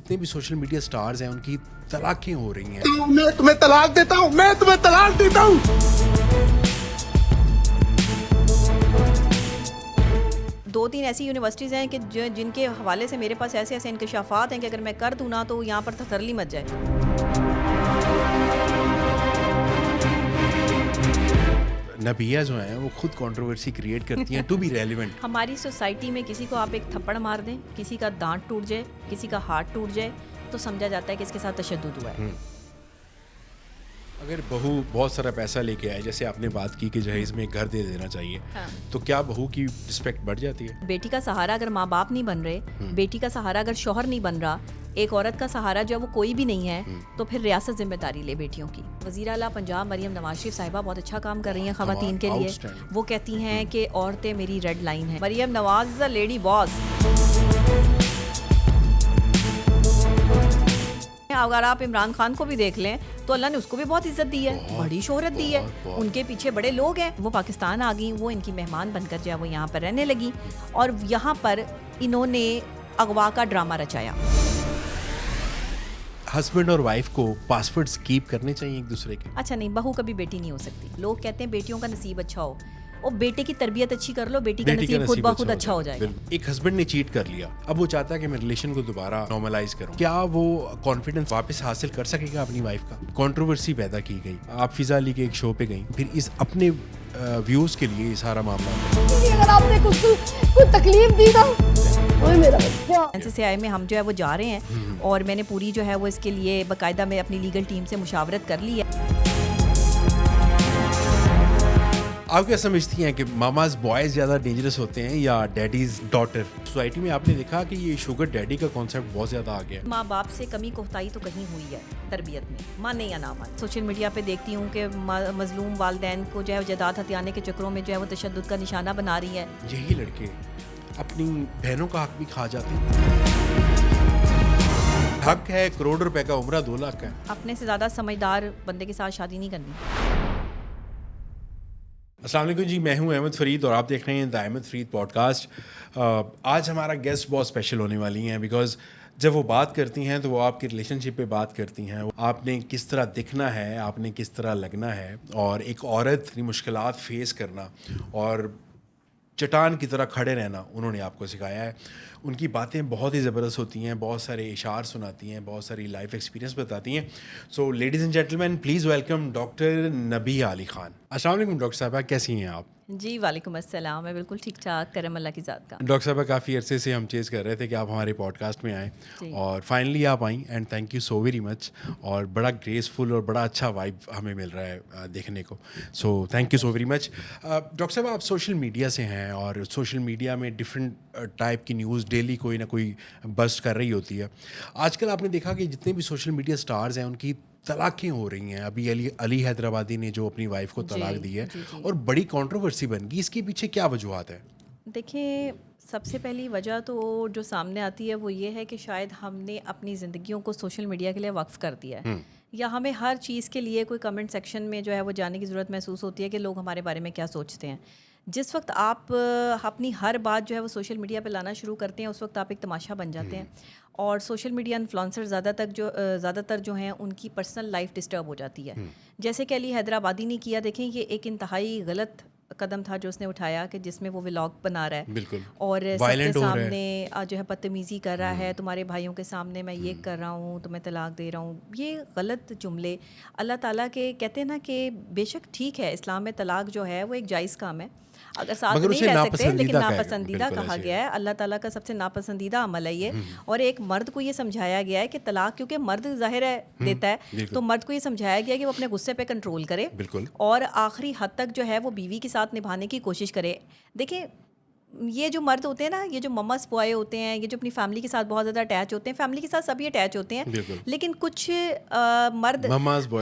جتنے بھی social media stars ہیں ان کی طلاقیں ہو رہی ہیں. میں تمہیں طلاق دیتا ہوں, میں تمہیں طلاق دیتا ہوں. دو تین ایسی یونیورسٹیز ہیں کہ جن کے حوالے سے میرے پاس ایسے ایسے انکشافات ہیں کہ اگر میں کر دوں نا تو یہاں پر تھرلی مچ جائے. نبیہ جو ہیں وہ خود کنٹروورسی کریٹ کرتی ہیں ٹو بی ریلیونٹ. ہماری سوسائٹی میں کسی کو آپ ایک تھپڑ مار دیں, کسی کا دانت ٹوٹ جائے, کسی کا ہاتھ ٹوٹ جائے تو سمجھا جاتا ہے کہ اس کے ساتھ تشدد ہوا ہے. اگر بہو بہت سارا پیسہ لے کے آئے, جیسے آپ نے بات کی کہ جہیز میں گھر دے دینا چاہیے, تو کیا بہو کی رسپیکٹ بڑھ جاتی ہے؟ بیٹی کا سہارا اگر ماں باپ نہیں بن رہے, بیٹی کا سہارا اگر شوہر نہیں بن رہا, ایک عورت کا سہارا جو ہے وہ کوئی بھی نہیں ہے, تو پھر ریاست ذمہ داری لے بیٹیوں کی. وزیر اعلیٰ پنجاب مریم نواز شریف صاحبہ بہت اچھا کام کر رہی ہیں خواتین کے لیے. وہ کہتی ہیں کہ عورتیں میری ریڈ لائن ہیں. مریم نواز از اے لیڈی باس. اگر آپ عمران خان کو بھی دیکھ لیں تو اللہ نے اس کو بھی بہت عزت دی ہے, بڑی شہرت دی ہے, ان کے پیچھے بڑے لوگ ہیں. وہ پاکستان آ گئیں, وہ ان کی مہمان بن کر جو ہے وہ یہاں پر رہنے لگی, اور یہاں پر انہوں نے اغوا کا ڈرامہ رچایا. ہسبینڈ اور وائف کو پاسورڈز کیپ کرنے چاہیے ایک دوسرے کے. اچھا نہیں, بہو کبھی بیٹی نہیں ہو سکتی. لوگ کہتے ہیں بیٹیوں کا نصیب اچھا ہو, اور بیٹے کی تربیت اچھی کر لو, بیٹی کا نصیب خود بخود اچھا ہو جائے گا. ایک ہسبینڈ نے چیٹ کر لیا, اب وہ چاہتا ہے کہ میں ریلیشن کو دوبارہ نارملائز کروں, کیا وہ کانفیڈنس واپس حاصل کر سکے گا اپنی وائف کا؟ کنٹروورسی پیدا کی گئی, آپ فضا علی کے ایک شو پہ گئیں, پھر اس اپنے ویوز کے لیے یہ سارا معاملہ. اگر آپ نے کچھ کوئی تکلیف دی نا, اوے میرا بچہ. NCCI میں ہم جو ہے وہ جا رہے ہیں, اور میں نے پوری جو ہے وہ اس کے لیے باقاعدہ میں اپنی لیگل ٹیم سے مشاورت کر لی ہے. آپ کیا سمجھتی ہیں کہ ماماز بوائز زیادہ ڈینجرس ہوتے ہیں یا ڈیڈیز ڈاٹر؟ سوسائٹی میں آپ نے دیکھا کہ یہ شوگر ڈیڈی کا کانسیپٹ بہت زیادہ آ گیا ہے. ماں باپ سے کمی کوتاہی تو کہیں ہوئی ہے تربیت میں, مانے یا نہ مانے. سوشل میڈیا پہ دیکھتی ہوں کہ مظلوم والدین کو جو ہے جائیداد ہتھیانے کے چکروں میں جو ہے وہ تشدد کا نشانہ بنا رہی ہے. یہی لڑکے اپنی بہنوں کا حق بھی کھا جاتے ہیں. حق ہے کروڑ روپے کا, عمرہ 2 لاکھ کا ہے. اپنے سے زیادہ سمجھدار بندے کے ساتھ شادی نہیں کرنی. السلام علیکم جی, میں ہوں احمد فرید اور آپ دیکھ رہے ہیں دا احمد فرید پوڈ کاسٹ. آج ہمارا گیسٹ بہت اسپیشل ہونے والی ہیں, بیکاز جب وہ بات کرتی ہیں تو وہ آپ کی ریلیشن شپ پہ بات کرتی ہیں. آپ نے کس طرح دکھنا ہے, آپ نے کس طرح لگنا ہے, اور ایک عورت مشکلات فیس کرنا اور چٹان کی طرح کھڑے رہنا انہوں نے آپ کو سکھایا ہے. ان کی باتیں بہت ہی زبردست ہوتی ہیں, بہت سارے اشعار سناتی ہیں, بہت ساری لائف ایکسپیرینس بتاتی ہیں. So ladies and gentlemen, please welcome doctor Nabiha Ali Khan. السلام علیکم ڈاکٹر صاحبہ, کیسی ہیں آپ؟ جی وعلیکم السلام, میں بالکل ٹھیک ٹھاک, کرم اللہ کی ذات کا. ڈاکٹر صاحبہ کافی عرصے سے ہم چیز کر رہے تھے کہ آپ ہمارے پوڈ کاسٹ میں آئیں, اور فائنلی آپ آئیں, and thank you so very much. اور بڑا گریسفل اور بڑا اچھا وائب ہمیں مل رہا ہے دیکھنے کو, so thank you so very much. Doctor صاحب, آپ سوشل میڈیا سے ہیں, اور سوشل میڈیا میں ڈفرینٹ ٹائپ کی نیوز ڈیلی کوئی نہ کوئی بسٹ کر رہی ہوتی ہے. آج کل آپ نے دیکھا کہ جتنے بھی سوشل میڈیا سٹارز ہیں ان کی طلاقیں ہو رہی ہیں. ابھی علی حیدرآبادی نے جو اپنی وائف کو طلاق دی ہے, اور بڑی کنٹروورسی بن گئی, اس کے پیچھے کیا وجوہات ہیں؟ دیکھیں, سب سے پہلی وجہ تو جو سامنے آتی ہے وہ یہ ہے کہ شاید ہم نے اپنی زندگیوں کو سوشل میڈیا کے لیے وقف کر دیا ہے, یا ہمیں ہر چیز کے لیے کوئی کمنٹ سیکشن میں جو ہے وہ جانے کی ضرورت محسوس ہوتی ہے کہ لوگ ہمارے بارے میں کیا سوچتے ہیں. جس وقت آپ اپنی ہر بات جو ہے وہ سوشل میڈیا پہ لانا شروع کرتے ہیں, اس وقت آپ ایک تماشا بن جاتے ہیں. اور سوشل میڈیا انفلوئنسر زیادہ تر جو ہیں ان کی پرسنل لائف ڈسٹرب ہو جاتی ہے. جیسے کہ علی حیدرآبادی نے کیا, دیکھیں یہ ایک انتہائی غلط قدم تھا جو اس نے اٹھایا, کہ جس میں وہ ولاگ بنا رہا ہے, بالکل, اور سب کے سامنے جو ہے بدتمیزی کر رہا ہے, تمہارے بھائیوں کے سامنے میں یہ کر رہا ہوں, تمہیں طلاق دے رہا ہوں. یہ غلط جملے اللہ تعالیٰ کے کہتے ہیں نا کہ بے شک ٹھیک ہے, اسلام میں طلاق جو ہے وہ ایک جائز کام ہے, اگر ساتھ نہیں رہ سکتے, لیکن ناپسندیدہ کہا گیا ہے. اللہ تعالیٰ کا سب سے ناپسندیدہ عمل ہے یہ. اور ایک مرد کو یہ سمجھایا گیا ہے کہ طلاق, کیونکہ مرد ظاہر ہے دیتا ہے, تو مرد کو یہ سمجھایا گیا کہ وہ اپنے غصے پہ کنٹرول کرے, اور آخری حد تک جو ہے وہ بیوی کے ساتھ نبھانے کی کوشش کرے. دیکھیں, یہ جو مرد ہوتے ہیں نا, یہ جو مماز بوائے ہوتے ہیں, یہ جو اپنی فیملی کے ساتھ بہت زیادہ اٹیچ ہوتے ہیں, فیملی کے ساتھ سبھی اٹیچ ہوتے ہیں, لیکن کچھ مرد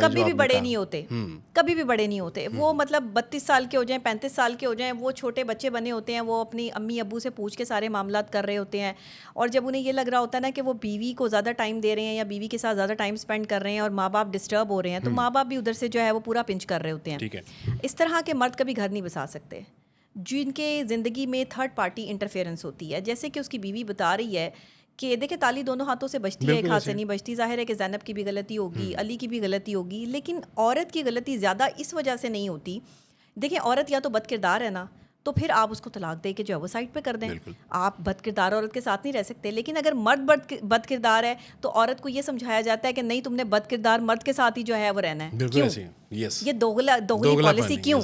کبھی بھی بڑے نہیں ہوتے, کبھی بھی بڑے نہیں ہوتے. وہ مطلب 32 سال کے ہو جائیں, 35 سال کے ہو جائیں, وہ چھوٹے بچے بنے ہوتے ہیں, وہ اپنی امی ابو سے پوچھ کے سارے معاملات کر رہے ہوتے ہیں. اور جب انہیں یہ لگ رہا ہوتا ہے نا کہ وہ بیوی کو زیادہ ٹائم دے رہے ہیں, یا بیوی کے ساتھ زیادہ ٹائم اسپینڈ کر رہے ہیں, اور ماں باپ ڈسٹرب ہو رہے ہیں, تو ماں باپ بھی ادھر سے جو ہے وہ پورا پنچ کر رہے ہوتے ہیں. اس طرح کے مرد کبھی گھر نہیں بسا سکتے, جن کے زندگی میں تھرڈ پارٹی انٹرفیئرنس ہوتی ہے. جیسے کہ اس کی بیوی بتا رہی ہے کہ دیکھیں تالی دونوں ہاتھوں سے بجتی ہے, ایک ہاتھ سے نہیں بجتی. ظاہر ہے کہ زینب کی بھی غلطی ہوگی, علی کی بھی غلطی ہوگی, لیکن عورت کی غلطی زیادہ اس وجہ سے نہیں ہوتی. دیکھیں عورت یا تو بد کردار ہے نا, تو پھر آپ اس کو طلاق دے کے جو ہے وہ سائڈ پہ کر دیں. آپ بد کردار عورت کے ساتھ نہیں رہ سکتے. لیکن اگر مرد بد کردار ہے تو عورت کو یہ سمجھایا جاتا ہے کہ نہیں, تم نے بد کردار مرد کے ساتھ ہی جو ہے وہ رہنا ہے. کیوں یہ دوغلی پالیسی کیوں؟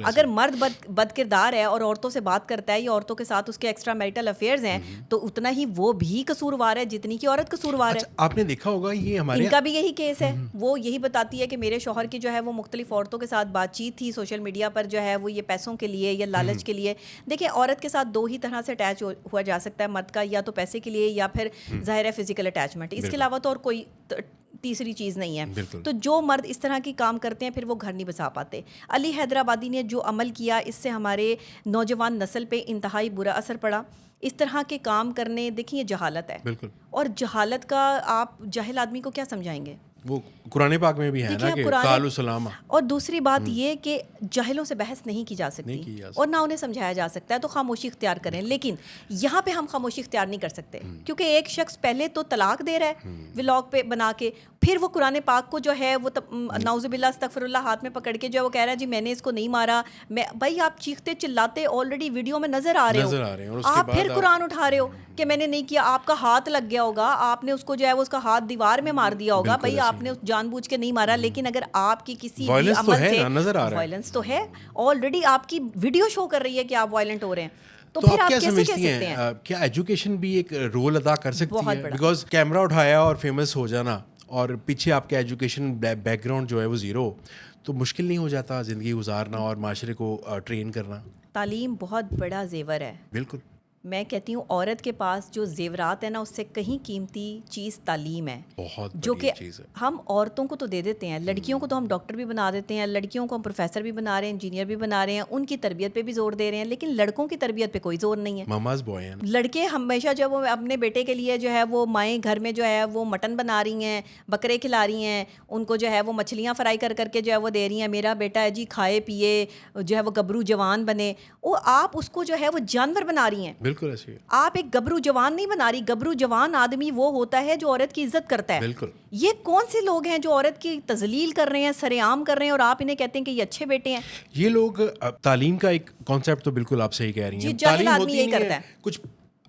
اگر مرد بد کردار ہے اور عورتوں سے بات کرتا ہے یا عورتوں کے ساتھ اس کے ایکسٹرا میرٹل افیئرز ہیں, تو اتنا ہی وہ بھی قصوروار ہے جتنی کہ عورت قصوروار ہے. آپ نے دیکھا ہوگا یہ ہمارے ان کا بھی یہی کیس ہے. وہ یہی بتاتی ہے کہ میرے شوہر کی جو ہے وہ مختلف عورتوں کے ساتھ بات چیت تھی سوشل میڈیا پر, جو ہے وہ یہ پیسوں کے لیے یا لالچ کے لیے. دیکھیں عورت کے ساتھ دو ہی طرح سے اٹیچ ہوا جا سکتا ہے مرد کا, یا تو پیسے کے لیے یا پھر ظاہر ہے فزیکل اٹیچمنٹ. اس کے علاوہ تو اور کوئی تیسری چیز نہیں ہے. تو جو مرد اس طرح کی کام کرتے ہیں پھر وہ گھر نہیں بسا پاتے. علی حیدرآبادی نے جو عمل کیا, اس سے ہمارے نوجوان نسل پہ انتہائی برا اثر پڑا. اس طرح کے کام کرنے, دیکھیں یہ جہالت ہے, اور جہالت کا آپ جاہل آدمی کو کیا سمجھائیں گے؟ وہ قرآن پاک میں بھی ہے نا کہ قالوا سلاما. اور دوسری بات یہ کہ جاہلوں سے بحث نہیں کی جا سکتی اور نہ انہیں سمجھایا جا سکتا ہے, تو خاموشی اختیار کریں. لیکن یہاں پہ ہم خاموشی اختیار نہیں کر سکتے, کیونکہ ایک شخص پہلے تو طلاق دے رہا ہے ولاگ پہ بنا کے, پھر وہ قرآن پاک کو جو ہے وہ نعوذ باللہ استغفر اللہ ہاتھ میں پکڑ کے جو ہے وہ کہہ رہا ہے جی میں نے اس کو نہیں مارا. بھائی آپ چیختے چلاتے آلریڈی ویڈیو میں نظر آ رہے ہو, آپ پھر قرآن اٹھا رہے ہو کہ میں نے نہیں کیا, آپ کا ہاتھ لگ گیا ہوگا, آپ نے اس کو جو ہے وہ اس کا ہاتھ دیوار میں مار دیا ہوگا. بھائی آپ نے جان بوجھ کے نہیں مارا, لیکن اگر آپ کی کسی بھی عمل سے وائلنس تو ہے, آلریڈی آپ کی ویڈیو شو کر رہی ہے کہ آپ وائلنٹ ہو رہے ہیں, تو پھر آپ کیسے کہہ سکتے ہیں؟ کیا ایجوکیشن بھی ایک رول ادا کر سکتی ہے؟ بیکاز کیمرہ اٹھایا اور فیمس ہو جانا اور پیچھے آپ کا ایجوکیشن بیک گراؤنڈ جو ہے وہ زیرو, تو مشکل نہیں ہو جاتا زندگی گزارنا اور معاشرے کو ٹرین کرنا؟ تعلیم بہت بڑا زیور ہے. بالکل, میں کہتی ہوں عورت کے پاس جو زیورات ہیں نا, اس سے کہیں قیمتی چیز تعلیم ہے, جو کہ ہم عورتوں کو تو دے دیتے ہیں. لڑکیوں کو تو ہم ڈاکٹر بھی بنا دیتے ہیں, لڑکیوں کو ہم پروفیسر بھی بنا رہے ہیں, انجینئر بھی بنا رہے ہیں, ان کی تربیت پہ بھی زور دے رہے ہیں, لیکن لڑکوں کی تربیت پہ کوئی زور نہیں ہے. ماماز بوائے ہیں لڑکے ہمیشہ جو وہ اپنے بیٹے کے لیے جو ہے وہ مائیں گھر میں جو ہے وہ مٹن بنا رہی ہیں, بکرے کھلا رہی ہیں, ان کو جو ہے وہ مچھلیاں فرائی کر کر کے جو ہے وہ دے رہی ہیں, میرا بیٹا ہے جی کھائے پیے جو ہے وہ گبرو جوان بنے. وہ آپ اس کو جو ہے وہ جانور بنا رہی ہیں. بالکل ایسے آپ ایک گبرو جوان نہیں بنا رہی. گبرو جوان آدمی وہ ہوتا ہے جو عورت کی عزت کرتا ہے. بالکل. یہ کون سے لوگ ہیں جو عورت کی تذلیل کر رہے ہیں, سر عام کر رہے ہیں, اور آپ انہیں کہتے ہیں کہ یہ اچھے بیٹے ہیں؟ یہ لوگ تعلیم کا ایک کانسیپٹ تو بالکل آپ صحیح کہہ رہی ہیں, تعلیم آدمی یہی کرتا ہے. کچھ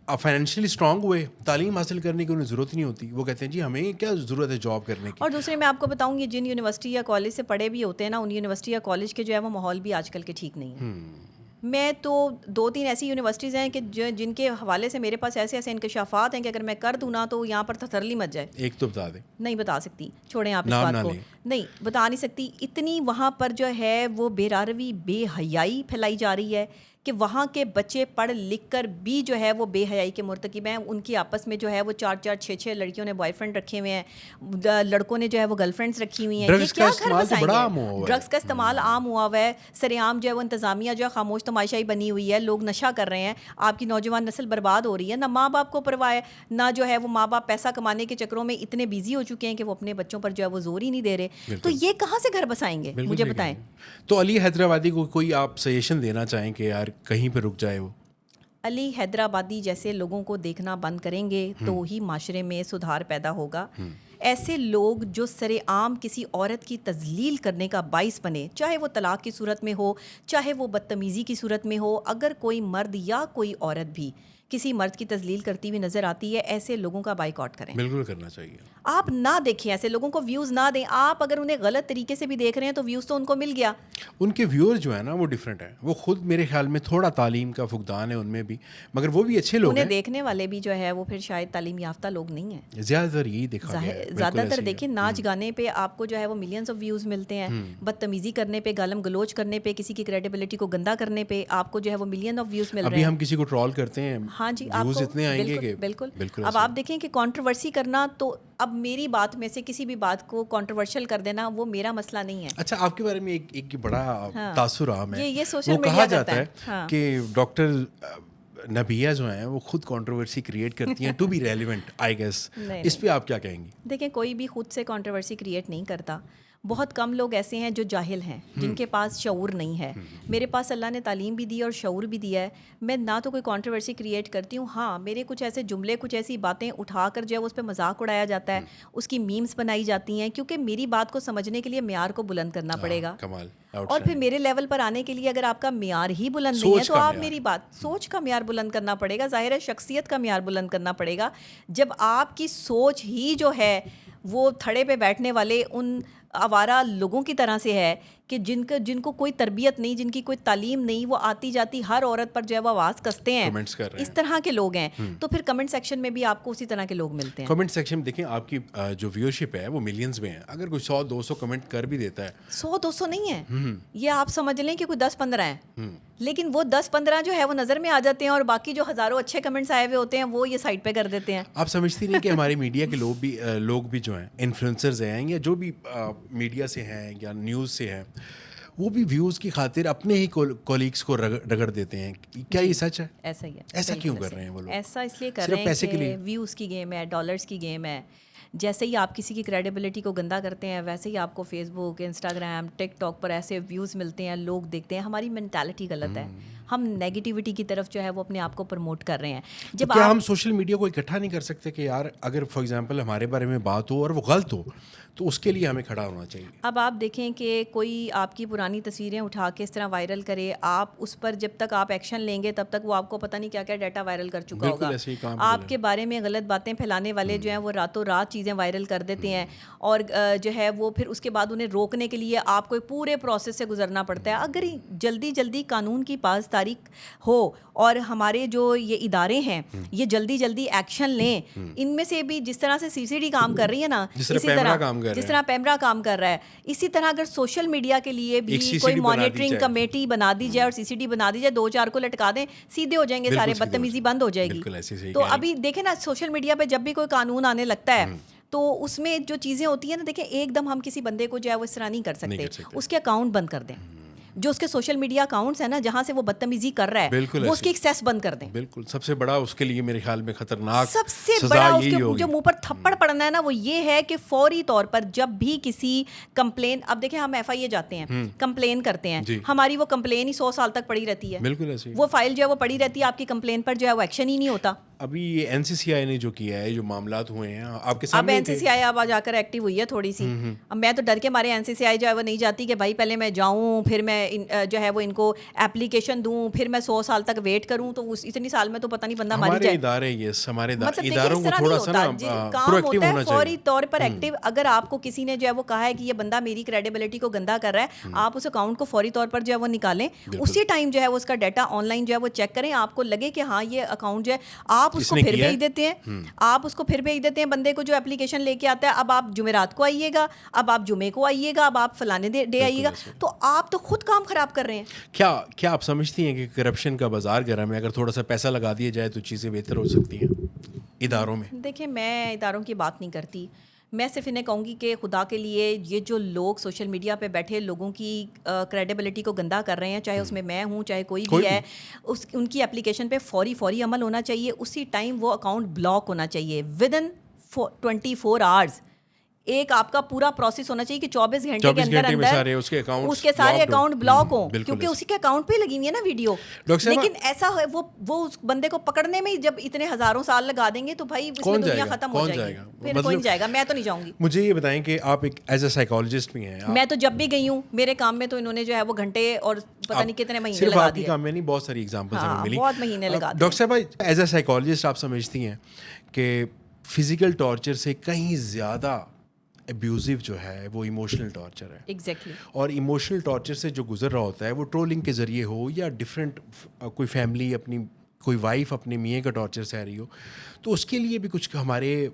فائنینشلی اسٹرانگ ہوئے, تعلیم حاصل کرنے کی انہیں ضرورت نہیں ہوتی, وہ کہتے ہیں جی ہمیں کیا ضرورت ہے جاب کرنے کی. اور دوسرے میں آپ کو بتاؤں گی, جن یونیورسٹی یا کالج سے پڑھے بھی ہوتے ہیں نا, ان یونیورسٹی یا کالج کے جو ہے وہ ماحول بھی آج کل کے ٹھیک نہیں ہے. میں تو 2-3 ایسی یونیورسٹیز ہیں کہ جن کے حوالے سے میرے پاس ایسے انکشافات ہیں کہ اگر میں کر دوں نا تو یہاں پر تھرلی مچ جائے. ایک تو بتا دیں. نہیں بتا سکتی, چھوڑیں آپ اس بات کو, نہیں بتا نہیں سکتی. اتنی وہاں پر جو ہے وہ بے راروی, بے حیائی پھیلائی جا رہی ہے کہ وہاں کے بچے پڑھ لکھ کر بھی جو ہے وہ بے حیائی کے مرتکب ہیں. ان کی آپس میں جو ہے وہ 4-4 6-6 لڑکیوں نے بوائے فرینڈ رکھے ہوئے ہیں, لڑکوں نے جو ہے وہ گرل فرینڈس رکھی ہوئی ہیں. یہ کیا گھر بسائیں گے؟ ڈرگس کا استعمال عام ہوا ہوا ہے, سر عام جو ہے وہ انتظامیہ جو ہے خاموش تماشائی بنی ہوئی ہے, لوگ نشہ کر رہے ہیں, آپ کی نوجوان نسل برباد ہو رہی ہے. نہ ماں باپ کو پرواہ ہے, نہ جو ہے وہ ماں باپ پیسہ کمانے کے چکروں میں اتنے بیزی ہو چکے ہیں کہ وہ اپنے بچوں پر جو ہے وہ زور ہی نہیں دے رہے. تو یہ کہاں سے گھر بسائیں گے, مجھے بتائیں. تو علی حیدرآبادی کو کوئی آپ سجیشن دینا چاہیں کہ یار کہیں پہ رک جائے وہ؟ علی حیدرآبادی جیسے لوگوں کو دیکھنا بند کریں گے تو ہی معاشرے میں سدھار پیدا ہوگا. ایسے لوگ جو سر عام کسی عورت کی تذلیل کرنے کا باعث بنے, چاہے وہ طلاق کی صورت میں ہو, چاہے وہ بدتمیزی کی صورت میں ہو, اگر کوئی مرد یا کوئی عورت بھی کسی مرد کی تذلیل کرتی ہوئی نظر آتی ہے, ایسے لوگوں کا بائیکاٹ کریں. بالکل کرنا چاہیے. آپ نہ دیکھیں, ایسے لوگوں کو ویوز نہ دیں. آپ اگر انہیں غلط طریقے سے بھی دیکھ رہے ہیں تو ویوز تو ان کو مل گیا. ان کے ویور جو ہے نا وہ ڈفرینٹ ہیں, وہ خود میرے خیال میں تھوڑا تعلیم کا فقدان ہے ان میں بھی, مگر وہ بھی اچھے لوگ ہیں. انہیں دیکھنے والے بھی جو ہے وہ پھر شاید تعلیم یافتہ لوگ نہیں ہیں. زیادہ تر یہی دیکھا گیا ہے. زیادہ تر دیکھیں ناچ گانے پہ آپ کو جو ہے وہ ملینز آف ویوز ملتے ہیں, بدتمیزی کرنے پہ, گالم گلوچ کرنے پہ, کسی کی کریڈیبلٹی کو گندا کرنے پہ آپ کو جو ہے وہ ملین آف ویوز مل رہے ہیں. ابھی ہم کسی کو ٹرول کرتے ہیں, ہاں جی, آپ اتنے آئیں گے کہ بالکل. اب آپ دیکھیں کہ کنٹروورسی کرنا, تو اب میری بات میں سے کسی بھی بات کو کنٹروورشل کر دینا وہ میرا مسئلہ نہیں ہے. اچھا, آپ کے بارے میں ایک بڑا تاثر عام ہے, یہ سوشل وہ میڈیا کہا جاتا ہے کہ ڈاکٹر نبیہ جو ہیں وہ خود کنٹروورسی کریٹ کرتی ہیں to be relevant, I guess. اس پہ آپ کیا کہیں گی؟ دیکھیں کوئی بھی خود سے کنٹروورسی کریٹ نہیں کرتا. بہت کم لوگ ایسے ہیں جو جاہل ہیں, جن کے پاس شعور نہیں ہے. میرے پاس اللہ نے تعلیم بھی دی اور شعور بھی دیا ہے. میں نہ تو کوئی کنٹروورسی کریٹ کرتی ہوں, ہاں میرے کچھ ایسے جملے, کچھ ایسی باتیں اٹھا کر جو ہے اس پہ مذاق اڑایا جاتا ہے, اس کی میمز بنائی جاتی ہیں, کیونکہ میری بات کو سمجھنے کے لیے معیار کو بلند کرنا پڑے گا. کمال. اور پھر میرے لیول پر آنے کے لیے اگر آپ کا معیار ہی بلند نہیں ہے تو آپ میری بات, سوچ کا معیار بلند کرنا پڑے گا. ظاہر ہے شخصیت کا معیار بلند کرنا پڑے گا. جب آپ کی سوچ ہی جو ہے وہ تھڑے پہ بیٹھنے والے ان آوارہ لوگوں کی طرح سے ہے کہ جن کو کوئی تربیت نہیں, جن کی کوئی تعلیم نہیں, وہ آتی جاتی ہر عورت پر جو ہے وہ آواز کستے ہیں, اس طرح کے لوگ ہیں, تو پھر کمنٹ سیکشن میں بھی آپ کو اسی طرح کے لوگ ملتے ہیں. کمنٹ سیکشن میں دیکھیں آپ کی جو ویورشپ ہے وہ ملینز میں ہے, اگر کوئی 100-200 کمنٹ کر بھی دیتا ہے, 100-200 نہیں ہے, یہ آپ سمجھ لیں کہ کوئی 10-15 ہیں, لیکن وہ 10-15 جو ہے وہ نظر میں آ جاتے ہیں, اور باقی جو ہزاروں اچھے کمنٹس آئے ہوئے ہوتے ہیں وہ یہ سائڈ پہ کر دیتے ہیں. آپ سمجھتی نہیں کہ ہماری میڈیا کے لوگ بھی جو ہیں انفلوئنسرز ہیں یا جو بھی میڈیا سے ہیں یا نیوز سے ہیں, وہ بھی ویوز کی خاطر اپنے ہی کولیگس کو رگڑ دیتے ہیں. کیا یہ سچ ہے؟ ایسا ہی ہے. ایسا کیوں کر رہے ہیں وہ لوگ؟ ایسا اس لیے کر رہے ہیں کہ ویوز کی گیم ہے, ڈالرز کی گیم ہے. جیسے ہی آپ کسی کی کریڈیبلٹی کو گندا کرتے ہیں ویسے ہی آپ کو فیس بک, انسٹاگرام, ٹک ٹاک پر ایسے ویوز ملتے ہیں, لوگ دیکھتے ہیں. ہماری مینٹالٹی غلط ہے, ہم نیگیٹیوٹی کی طرف جو ہے وہ اپنے آپ کو پروموٹ کر رہے ہیں. جب کیا ہم سوشل میڈیا کو اکٹھا نہیں کر سکتے کہ یار اگر فار ایگزامپل ہمارے بارے میں بات ہو اور وہ غلط ہو تو اس کے لیے ہمیں کھڑا ہونا چاہیے؟ اب آپ دیکھیں کہ کوئی آپ کی پرانی تصویریں اٹھا کے اس طرح وائرل کرے, آپ اس پر جب تک آپ ایکشن لیں گے تب تک وہ آپ کو پتہ نہیں کیا کیا ڈیٹا وائرل کر چکا ہوگا. آپ کے بارے میں غلط باتیں پھیلانے والے جو ہیں وہ راتوں رات چیزیں وائرل کر دیتے ہیں, اور جو ہے وہ پھر اس کے بعد انہیں روکنے کے لیے آپ کو پورے پروسیس سے گزرنا پڑتا ہے. اگر جلدی قانون کی پاسداری ہو اور ہمارے جو یہ ادارے ہیں یہ جلدی ایکشن لیں, ان میں سے بھی جس طرح سے CCD کام کر رہی ہے نا, جس طرح پیمرا کام کر رہا ہے, اسی طرح اگر سوشل میڈیا کے لیے بھی کوئی مانیٹرنگ کمیٹی بنا دی جائے اور CCD بنا دی جائے, 2-4 کو لٹکا دیں, سیدھے ہو جائیں گے سارے, بدتمیزی بند ہو جائے گی. تو ابھی دیکھیں نا سوشل میڈیا پہ جب بھی کوئی قانون آنے لگتا ہے تو اس میں جو چیزیں ہوتی ہیں نا, دیکھیں ایک دم ہم کسی بندے کو جو ہے وہ اس طرح نہیں کر سکتے, اس کے اکاؤنٹ بند کر دیں. جو اس کے سوشل میڈیا اکاؤنٹس ہیں نا جہاں سے وہ بدتمیزی کر رہا ہے وہ اس کی ایکسیس بند کر دیں. بالکل سب سے بڑا اس کے لیے میرے خیال میں خطرناک سب سے بڑا اس کے جو منہ پر تھپڑ پڑنا ہے نا وہ یہ ہے کہ فوری طور پر جب بھی کسی کمپلین, اب دیکھیں ہم FIA جاتے ہیں, کمپلین کرتے ہیں, ہماری وہ کمپلین ہی 100 سال تک پڑی رہتی ہے. بالکل ایسے وہ فائل جو ہے وہ پڑی رہتی ہے, آپ کی کمپلین پر جو ہے وہ ایکشن ہی نہیں ہوتا. ابھی یہ NCCI نے جو کیا ہے, جو معاملات ہوئے ہیں آپ کے سامنے, اب NCCI اب جا کر ایکٹیو ہوئی ہے تھوڑی سی. اب میں تو ڈر کے مارے NCCI جو ہے وہ نہیں جاتی کہ بھائی پہلے میں جاؤں, پھر میں جو ہے وہ ان کو ایپلیکیشن دوں, پھر میں 100 سال تک ویٹ کروں, تو اتنی سال میں تو پتہ نہیں بندہ ماری جائے. ادارے یہ ہمارے اداروں کو تھوڑا سا کام ہوتا ہے فوری طور پر ایکٹیو. اگر آپ کو کسی نے جو ہے وہ کہا ہے کہ یہ بندہ میری کریڈیبلٹی کو گندا کر رہا ہے, آپ اس اکاؤنٹ کو فوری طور پر جو ہے وہ نکالیں, اسی ٹائم جو ہے وہ اس کا ڈیٹا آن لائن جو ہے وہ چیک کریں. آپ کو لگے کہ ہاں یہ اکاؤنٹ جو ہے, آپ اس کو پھر بھیج دیتے ہیں, بندے کو جو اپلیکیشن لے کے آتا ہے, اب آپ جمعرات کو آئیے گا, اب آپ جمعے کو آئیے گا, اب آپ فلانے ڈے آئیے گا, تو آپ تو خود کام خراب کر رہے ہیں. کیا آپ سمجھتی ہیں کہ کرپشن کا بازار گرم ہے, اگر تھوڑا سا پیسہ لگا دیا جائے تو چیزیں بہتر ہو سکتی ہیں اداروں میں؟ دیکھیں میں اداروں کی بات نہیں کرتی, میں صرف انہیں کہوں گی کہ خدا کے لیے یہ جو لوگ سوشل میڈیا پہ بیٹھے لوگوں کی کریڈیبلٹی کو گندا کر رہے ہیں, چاہے اس میں ہوں چاہے کوئی بھی ہے, ان کی اپلیکیشن پہ فوری عمل ہونا چاہیے. اسی ٹائم وہ اکاؤنٹ بلاک ہونا چاہیے ودن 24 آورز. ایک آپ کا پورا پروسیس ہونا چاہیے کہ 24 گھنٹے کے اندر اس کے سارے اکاؤنٹ بلاک ہوں, کیونکہ اسی کے اکاؤنٹ پہ لگی ہوئی ہے نا ویڈیو. لیکن ایسا ہے وہ اس بندے کو پکڑنے میں جب اتنے ہزاروں سال لگا دیں گے تو بھائی اس میں دنیا ختم ہو جائے گی, پھر کوئی نہیں جائے گا. میں تو نہیں جاؤں گی. مجھے یہ بتائیں کہ آپ ایک ایز اے سائیکالوجسٹ بھی ہیں. میں تو جب بھی گئی ہوں میرے کام میں تو انہوں نے جو ہے وہ گھنٹے اور پتہ نہیں کتنے مہینے لگا دیے. کام میں نہیں, بہت ساری ایگزامپلز ہمیں ملی, بہت مہینے لگا دیے. ڈاکٹر صاحب ایز اے سائیکالوجسٹ آپ سمجھتی ہیں کہ فزیکل ٹارچر سے کہیں زیادہ ابیوزو جو ہے وہ ایموشنل ٹارچر ہے؟ ایگزیکٹلی. اور ایموشنل ٹارچر سے جو گزر رہا ہوتا ہے وہ ٹرولنگ کے ذریعے ہو یا ڈفرینٹ کوئی فیملی اپنی کوئی وائف اپنے میاں کا ٹارچر سہ رہی ہو, تو اس کے لیے بھی کچھ ہمارے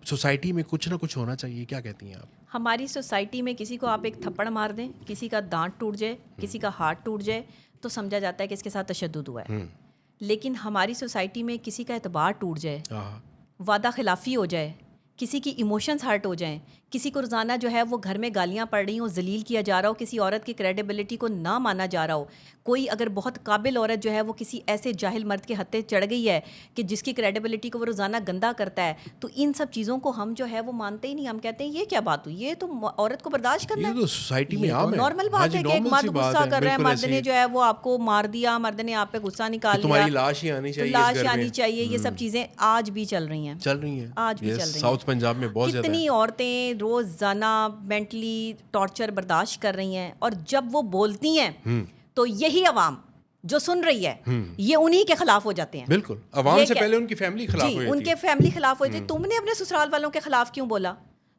سوسائٹی میں کچھ نہ کچھ ہونا چاہیے. کیا کہتی ہیں آپ؟ ہماری سوسائٹی میں کسی کو آپ ایک تھپڑ مار دیں, کسی کا دانت ٹوٹ جائے, کسی کا ہاتھ ٹوٹ جائے تو سمجھا جاتا ہے کہ اس کے ساتھ تشدد ہوا ہے. لیکن ہماری سوسائٹی میں کسی کا اعتبار ٹوٹ جائے, وعدہ خلافی ہو جائے, کسی کی ایموشنز ہرٹ ہو جائیں, کسی کو روزانہ جو ہے وہ گھر میں گالیاں پڑ رہی ہوں, ذلیل کیا جا رہا ہو, کسی عورت کی کریڈیبلٹی کو نہ مانا جا رہا ہو, کوئی اگر بہت قابل عورت جو ہے وہ کسی ایسے جاہل مرد کے ہتھے چڑھ گئی ہے کہ جس کی کریڈیبلٹی کو وہ روزانہ گندا کرتا ہے, تو ان سب چیزوں کو ہم جو ہے وہ مانتے ہی نہیں. ہم کہتے ہیں یہ کیا بات ہوئی, یہ تو عورت کو برداشت کرنا یہ تو سوسائٹی میں ہے, عام ہے, نارمل بات ہے کہ ایک مرد غصہ کر رہا ہے, مرد نے جو ہے وہ آپ کو مار دیا, مرد نے آپ پہ غصہ نکال لیا, تمہاری لاش ہی آنی چاہیے, لاش آنی چاہیے, یہ سب چیزیں آج بھی چل رہی ہیں, آج بھی چل رہی ہیں. ساؤتھ پنجاب میں بہت زیادہ. کتنی عورتیں روزانہ مینٹلی ٹارچر برداشت کر رہی ہیں, اور جب وہ بولتی ہیں تو یہی عوام جو سن رہی ہے یہ انہی کے خلاف ہو جاتے ہیں. بالکل, عوام سے پہلے ان کی فیملی خلاف جی, ہوئی, ان کے فیملی خلاف ہوئی تھی. تم نے اپنے سسرال والوں کے خلاف کیوں بولا,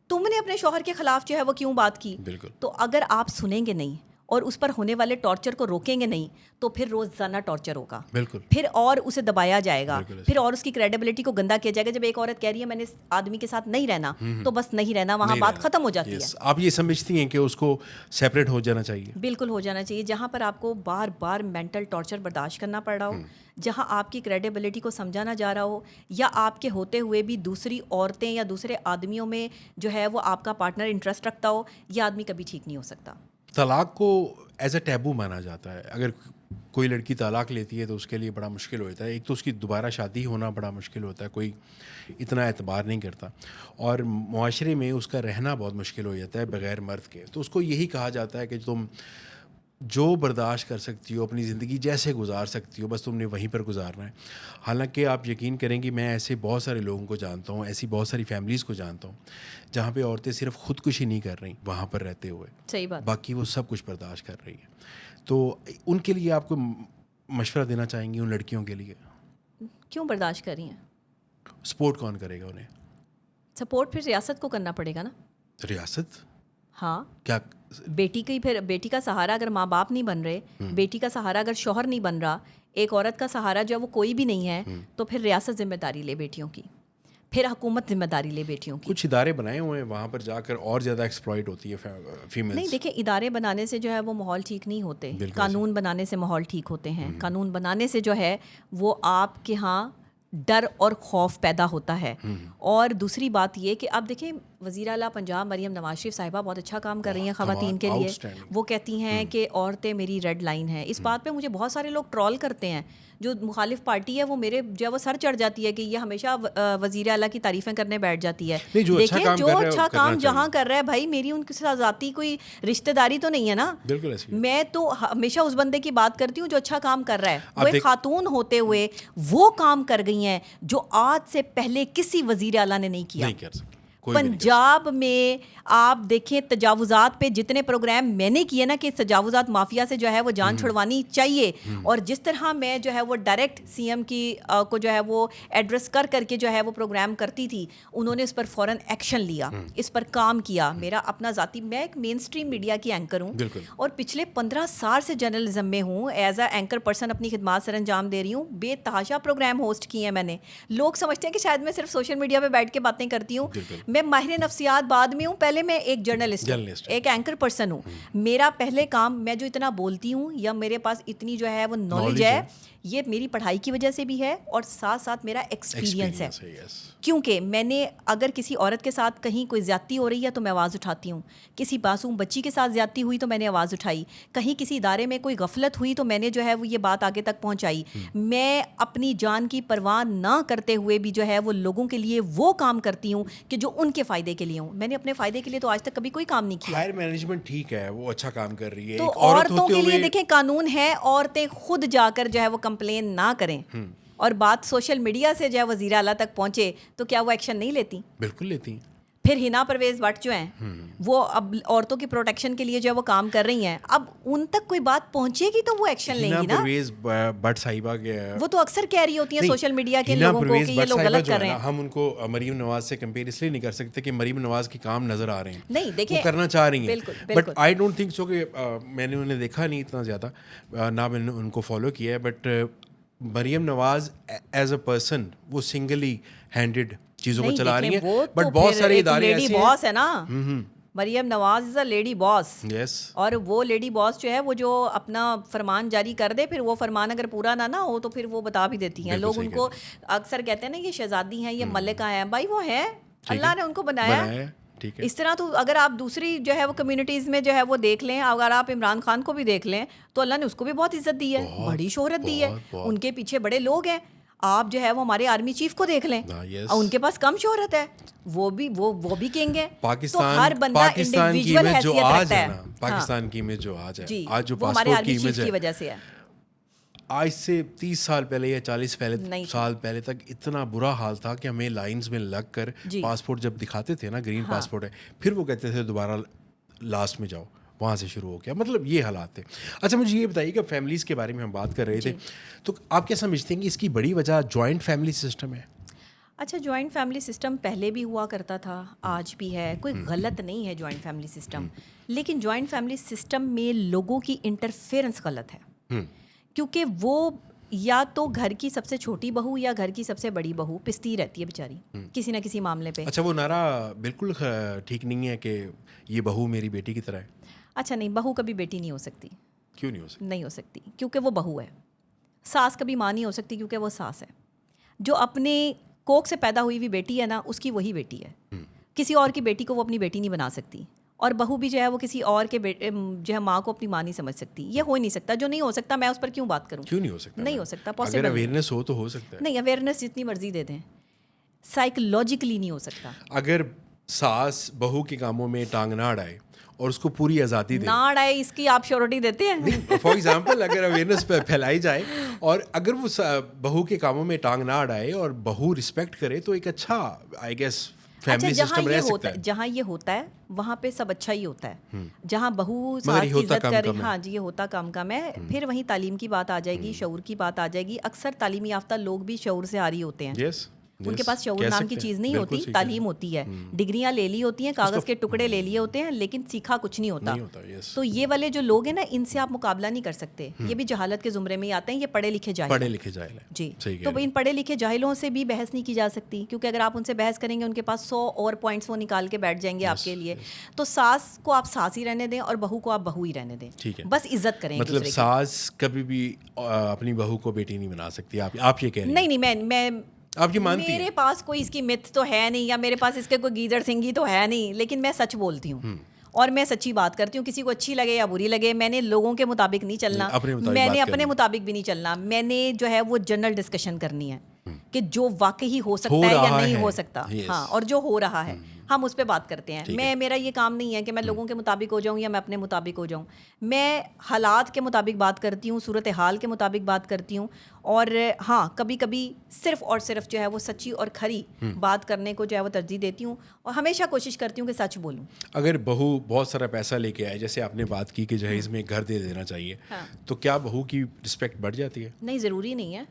تم نے اپنے شوہر کے خلاف جو ہے وہ کیوں بات کی. بالکل. تو اگر آپ سنیں گے نہیں اور اس پر ہونے والے ٹارچر کو روکیں گے نہیں تو پھر روزانہ ٹارچر ہوگا, بالکل, پھر اور اسے دبایا جائے گا, پھر اور اس کی کریڈیبلٹی کو گندا کیا جائے گا. جب ایک عورت کہہ رہی ہے میں نے اس آدمی کے ساتھ نہیں رہنا, تو بس نہیں رہنا, وہاں بات ختم ہو جاتی ہے. آپ یہ سمجھتی ہیں کہ اس کو سیپریٹ ہو جانا چاہیے؟ بالکل ہو جانا چاہیے. جہاں پر آپ کو بار بار مینٹل ٹارچر برداشت کرنا پڑ رہا ہو, جہاں آپ کی کریڈیبلٹی کو سمجھا نہ جا رہا ہو, یا آپ کے ہوتے ہوئے بھی دوسری عورتیں یا دوسرے آدمیوں میں جو ہے وہ آپ کا پارٹنر انٹرسٹ رکھتا ہو, یہ آدمی کبھی ٹھیک نہیں ہو سکتا. طلاق کو ایز اے ٹیبو مانا جاتا ہے. اگر کوئی لڑکی طلاق لیتی ہے تو اس کے لیے بڑا مشکل ہوتا ہے. ایک تو اس کی دوبارہ شادی ہونا بڑا مشکل ہوتا ہے, کوئی اتنا اعتبار نہیں کرتا, اور معاشرے میں اس کا رہنا بہت مشکل ہو جاتا ہے بغیر مرد کے. تو اس کو یہی کہا جاتا ہے کہ تم جو برداشت کر سکتی ہو, اپنی زندگی جیسے گزار سکتی ہو, بس تم نے وہیں پر گزارنا ہے. حالانکہ آپ یقین کریں گی میں ایسے بہت سارے لوگوں کو جانتا ہوں, ایسی بہت ساری فیملیز کو جانتا ہوں جہاں پہ عورتیں صرف خودکشی نہیں کر رہی وہاں پر رہتے ہوئے, صحیح بات, باقی وہ سب کچھ برداشت کر رہی ہیں. تو ان کے لیے آپ کو مشورہ دینا چاہیں گی, ان لڑکیوں کے لیے کیوں برداشت کر رہی ہیں؟ سپورٹ کون کرے گا انہیں؟ سپورٹ پھر ریاست کو کرنا پڑے گا نا. ریاست؟ ہاں, کیا بیٹی کی, پھر بیٹی کا سہارا اگر ماں باپ نہیں بن رہے, بیٹی کا سہارا اگر شوہر نہیں بن رہا, ایک عورت کا سہارا جو ہے وہ کوئی بھی نہیں ہے, تو پھر ریاست ذمہ داری لے بیٹیوں کی, پھر حکومت ذمہ داری لے بیٹیوں کی. کچھ ادارے بنائے ہوئے ہیں وہاں پر جا کر اور زیادہ ایکسپلائٹ ہوتی ہے فیمیلز. نہیں دیکھیں, ادارے بنانے سے جو ہے وہ ماحول ٹھیک نہیں ہوتے, قانون بنانے سے ماحول ٹھیک ہوتے ہیں. قانون بنانے سے جو ہے وہ آپ کے ہاں ڈر اور خوف پیدا ہوتا ہے. اور دوسری بات یہ کہ اب دیکھیں وزیر اعلیٰ پنجاب مریم نواز شریف صاحبہ بہت اچھا کام کر رہی ہیں خواتین کے لیے. وہ کہتی ہیں کہ عورتیں میری ریڈ لائن ہیں. اس بات پہ مجھے بہت سارے لوگ ٹرول کرتے ہیں, جو مخالف پارٹی ہے وہ میرے جو ہے وہ سر چڑھ جاتی ہے کہ یہ ہمیشہ وزیر اعلیٰ کی تعریفیں کرنے بیٹھ جاتی ہے. دیکھیں جو اچھا کام جہاں کر رہا ہے بھائی, میری ان کے ساتھ ذاتی کوئی رشتہ داری تو نہیں ہے نا. میں تو ہمیشہ اس بندے کی بات کرتی ہوں جو اچھا کام کر رہا ہے. وہ ایک خاتون ہوتے ہوئے وہ کام کر گئی ہیں جو آج سے پہلے کسی وزیر اعلیٰ نے نہیں کیا. پنجاب میں آپ دیکھیں تجاوزات پہ جتنے پروگرام میں نے کیے نا کہ تجاوزات مافیا سے جو ہے وہ جان چھڑوانی چاہیے, اور جس طرح میں جو ہے وہ ڈائریکٹ سی ایم کی کو جو ہے وہ ایڈریس کر کے جو ہے وہ پروگرام کرتی تھی, انہوں نے اس پر فوراً ایکشن لیا, اس پر کام کیا. میرا اپنا ذاتی, میں ایک مین اسٹریم میڈیا کی اینکر ہوں اور پچھلے 15 سال سے جرنلزم میں ہوں, ایز اے اینکر پرسن اپنی خدمات سر انجام دے رہی ہوں. بے تحاشا پروگرام ہوسٹ کیے ہیں میں نے. لوگ سمجھتے ہیں کہ شاید میں صرف سوشل میڈیا پہ بیٹھ کے باتیں کرتی ہوں. میں ماہر نفسیات بعد میں ہوں, پہلے میں ایک جرنلسٹ ایک اینکر پرسن ہوں. میرا پہلے کام, میں جو اتنا بولتی ہوں یا میرے پاس اتنی جو ہے وہ نالج ہے, یہ میری پڑھائی کی وجہ سے بھی ہے اور ساتھ ساتھ میرا ایکسپیرینس ہے. کیونکہ میں نے اگر کسی عورت کے ساتھ کہیں کوئی زیادتی ہو رہی ہے تو میں آواز اٹھاتی ہوں, کسی معصوم بچی کے ساتھ زیادتی ہوئی تو میں نے آواز اٹھائی, کہیں کسی ادارے میں کوئی غفلت ہوئی تو میں نے جو ہے وہ یہ بات آگے تک پہنچائی. میں اپنی جان کی پرواہ نہ کرتے ہوئے بھی جو ہے وہ لوگوں کے لیے وہ کام کرتی ہوں کہ جو ان کے فائدے کے لیے ہوں. میں نے اپنے فائدے کے لیے تو آج تک کبھی کوئی کام نہیں کیا. ہائر مینجمنٹ ٹھیک ہے, وہ اچھا کام کر رہی ہے. تو عورتوں کے لیے دیکھیں قانون ہے, عورتیں خود جا کر جو ہے وہ کمپلین نہ کریں, اور بات سوشل میڈیا سے جو ہے وزیر اعلیٰ تک پہنچے تو کیا وہ ایکشن نہیں لیتی؟ بالکل لیتی ہیں. پھر ہنا پرویز بٹ جو ہیں وہ اب عورتوں کی پروٹیکشن کے لیے جو ہے وہ کام کر رہی ہیں, اب ان تک کوئی بات پہنچے گی تو وہ ایکشن لیں گی نا. پرویز بٹ صاحبہ کے وہ تو اکثر کہہ رہی ہوتی ہیں سوشل میڈیا کے لوگوں کو کہ یہ لوگ غلط کر رہے ہیں. ہم ان کو مریم نواز سے کمپیئر اس لیے نہیں کر سکتے کہ مریم نواز کے کام نظر آ رہے ہیں, نہیں دیکھیں وہ کرنا چاہ رہی ہیں, but I don't think so کہ میں نے انہیں دیکھا نہیں اتنا زیادہ, نہ میں نے ان کو فالو کیا ہے, but Maryam Nawaz as a person وہ سنگلی ہینڈیڈ چیزوں کو چلا رہی ہیں. بٹ بہت سارے ادارے ایسے لیڈی باس ہے نا, مریم نواز از اے لیڈی باس. اور وہ لیڈی باس جو ہے وہ جو اپنا فرمان جاری کر دے, پھر وہ فرمان اگر پورا نہ ہو تو پھر وہ بتا بھی دیتی ہیں. لوگ ان کو اکثر کہتے ہیں نا یہ شہزادی ہیں, یہ ملکہ ہیں, بھائی وہ ہیں اللہ نے ان کو بنایا ہے. ٹھیک ہے. اس طرح تو اگر آپ دوسری جو ہے وہ کمیونٹیز میں جو ہے وہ دیکھ لیں, اگر آپ عمران خان کو بھی دیکھ لیں تو اللہ نے اس کو بھی بہت عزت دی ہے, بڑی شہرت دی ہے, ان کے پیچھے بڑے لوگ ہیں. آپ جو ہے وہ ہمارے آرمی چیف کو دیکھ لیں, ان کے پاس کم شہرت ہے, وہ بھی کنگ ہے. پاکستان کی امیج جو آج ہے نا, پاکستان کی امیج جو آج ہے, آج جو پاسپورٹ کی امیج ہے, کی وجہ سے ہے. آج سے 30 سال پہلے یا 40 سال پہلے تک اتنا برا حال تھا کہ ہمیں لائنز میں لگ کر پاسپورٹ جب دکھاتے تھے نا, گرین پاسپورٹ ہے, پھر وہ کہتے تھے دوبارہ لاسٹ میں جاؤ, وہاں سے شروع ہو گیا. مطلب یہ حالات تھے. اچھا مجھے یہ بتائیے کہ فیملیز کے بارے میں ہم بات کر رہے تھے, تو آپ کیا سمجھتے ہیں کہ اس کی بڑی وجہ جوائنٹ فیملی سسٹم ہے؟ اچھا, جوائنٹ فیملی سسٹم پہلے بھی ہوا کرتا تھا, آج بھی ہے, کوئی غلط نہیں ہے جوائنٹ فیملی سسٹم, لیکن جوائنٹ فیملی سسٹم میں لوگوں کی انٹرفیئرنس غلط ہے, کیونکہ وہ یا تو گھر کی سب سے چھوٹی بہو یا گھر کی سب سے بڑی بہو پستی رہتی ہے بیچاری کسی نہ کسی معاملے پہ. اچھا, وہ نعرہ بالکل ٹھیک نہیں ہے کہ یہ بہو میری بیٹی کی طرح ہے. اچھا نہیں, بہو کبھی بیٹی نہیں ہو سکتی. کیوں نہیں ہو سکتی؟ نہیں ہو سکتی کیونکہ وہ بہو ہے. ساس کبھی ماں نہیں ہو سکتی کیونکہ وہ ساس ہے. جو اپنے کوکھ سے پیدا ہوئی ہوئی بیٹی ہے نا, اس کی وہی بیٹی ہے. کسی اور کی بیٹی کو وہ اپنی بیٹی نہیں بنا سکتی, اور بہو بھی جو ہے وہ کسی اور کے جو ہے ماں کو اپنی ماں نہیں سمجھ سکتی. یہ ہو ہی نہیں سکتا. جو نہیں ہو سکتا میں اس پر کیوں بات کروں؟ کیوں نہیں ہو سکتا؟ نہیں ہو سکتا. اگر اویئرنیس ہو تو ہو سکتا ہے. نہیں, اویئرنیس جتنی مرضی دے دیں, سائیکولوجیکلی نہیں ہو سکتا. اگر ساس بہو کے کاموں میں ٹانگ نہ اڑائے اور اس کو پوری آزادی دے, نہ اڑائے, اس کی آپ شیورٹی دیتے ہیں؟ فار ایگزامپل اگر اویئرنیس پھیلائی جائے اور اگر وہ بہو کے کاموں میں ٹانگ نہ اڑائے اور بہو رسپیکٹ کرے تو ایک اچھا آئی گیس فیملی سسٹم رہ سکتا ہے. جہاں یہ ہوتا ہے وہاں پہ سب اچھا ہی ہوتا ہے. جہاں بہو ساس کی عزت کرے, ہاں جی, یہ ہوتا کم ہے. پھر وہیں تعلیم کی بات آ جائے گی, شعور کی بات آ جائے گی. اکثر تعلیمی یافتہ لوگ بھی شعور سے آری ہوتے ہیں. ان کے پاس شعور نام کی چیز نہیں ہوتی, تعلیم ہوتی ہے, ڈگریاں لے لی ہوتی ہیں, کاغذ کے ٹکڑے لے لیے ہوتے ہیں, لیکن سیکھا کچھ نہیں ہوتا. تو یہ والے جو لوگ ہیں نا, ان سے آپ مقابلہ نہیں کر سکتے. یہ بھی جہالت کے زمرے میں آتے ہیں, یہ پڑھے لکھے جاہل ہیں. جی, تو ان پڑھے لکھے جاہلوں سے بھی بحث نہیں کی جا سکتی, کیونکہ اگر آپ ان سے بحث کریں گے ان کے پاس 100 اور پوائنٹس وہ نکال کے بیٹھ جائیں گے آپ کے لیے. تو ساس کو آپ ساس ہی رہنے دیں اور بہو کو آپ بہو ہی رہنے دیں, بس عزت کریں. مطلب ساس کبھی بھی اپنی بہو کو بیٹی نہیں بنا سکتی, آپ یہ کہہ رہے ہیں؟ نہیں, میں آپ کی مانتی ہیں؟ میرے پاس کوئی اس کی مت تو ہے نہیں, یا میرے پاس اس کے کوئی گیدڑ سنگھی تو ہے نہیں, لیکن میں سچ بولتی ہوں اور میں سچی بات کرتی ہوں. کسی کو اچھی لگے یا بری لگے, میں نے لوگوں کے مطابق نہیں چلنا, میں نے اپنے مطابق بھی نہیں چلنا. میں نے جو ہے وہ جنرل ڈسکشن کرنی ہے کہ جو واقعی ہو سکتا ہے یا نہیں ہو سکتا, ہاں, اور جو ہو رہا ہے ہم اس پہ بات کرتے ہیں. میرا یہ کام نہیں ہے کہ میں لوگوں کے مطابق ہو جاؤں یا میں اپنے مطابق ہو جاؤں. میں حالات کے مطابق بات کرتی ہوں, صورت حال کے مطابق بات کرتی ہوں, اور ہاں کبھی کبھی صرف اور صرف جو ہے وہ سچی اور کھری بات کرنے کو جو ہے وہ ترجیح دیتی ہوں, اور ہمیشہ کوشش کرتی ہوں کہ سچ بولوں. اگر بہو بہت سارا پیسہ لے کے آئے, جیسے آپ نے بات کی کہ جہیز میں گھر دے دینا چاہیے, تو کیا بہو کی رسپیکٹ بڑھ جاتی ہے؟ نہیں, ضروری نہیں ہے.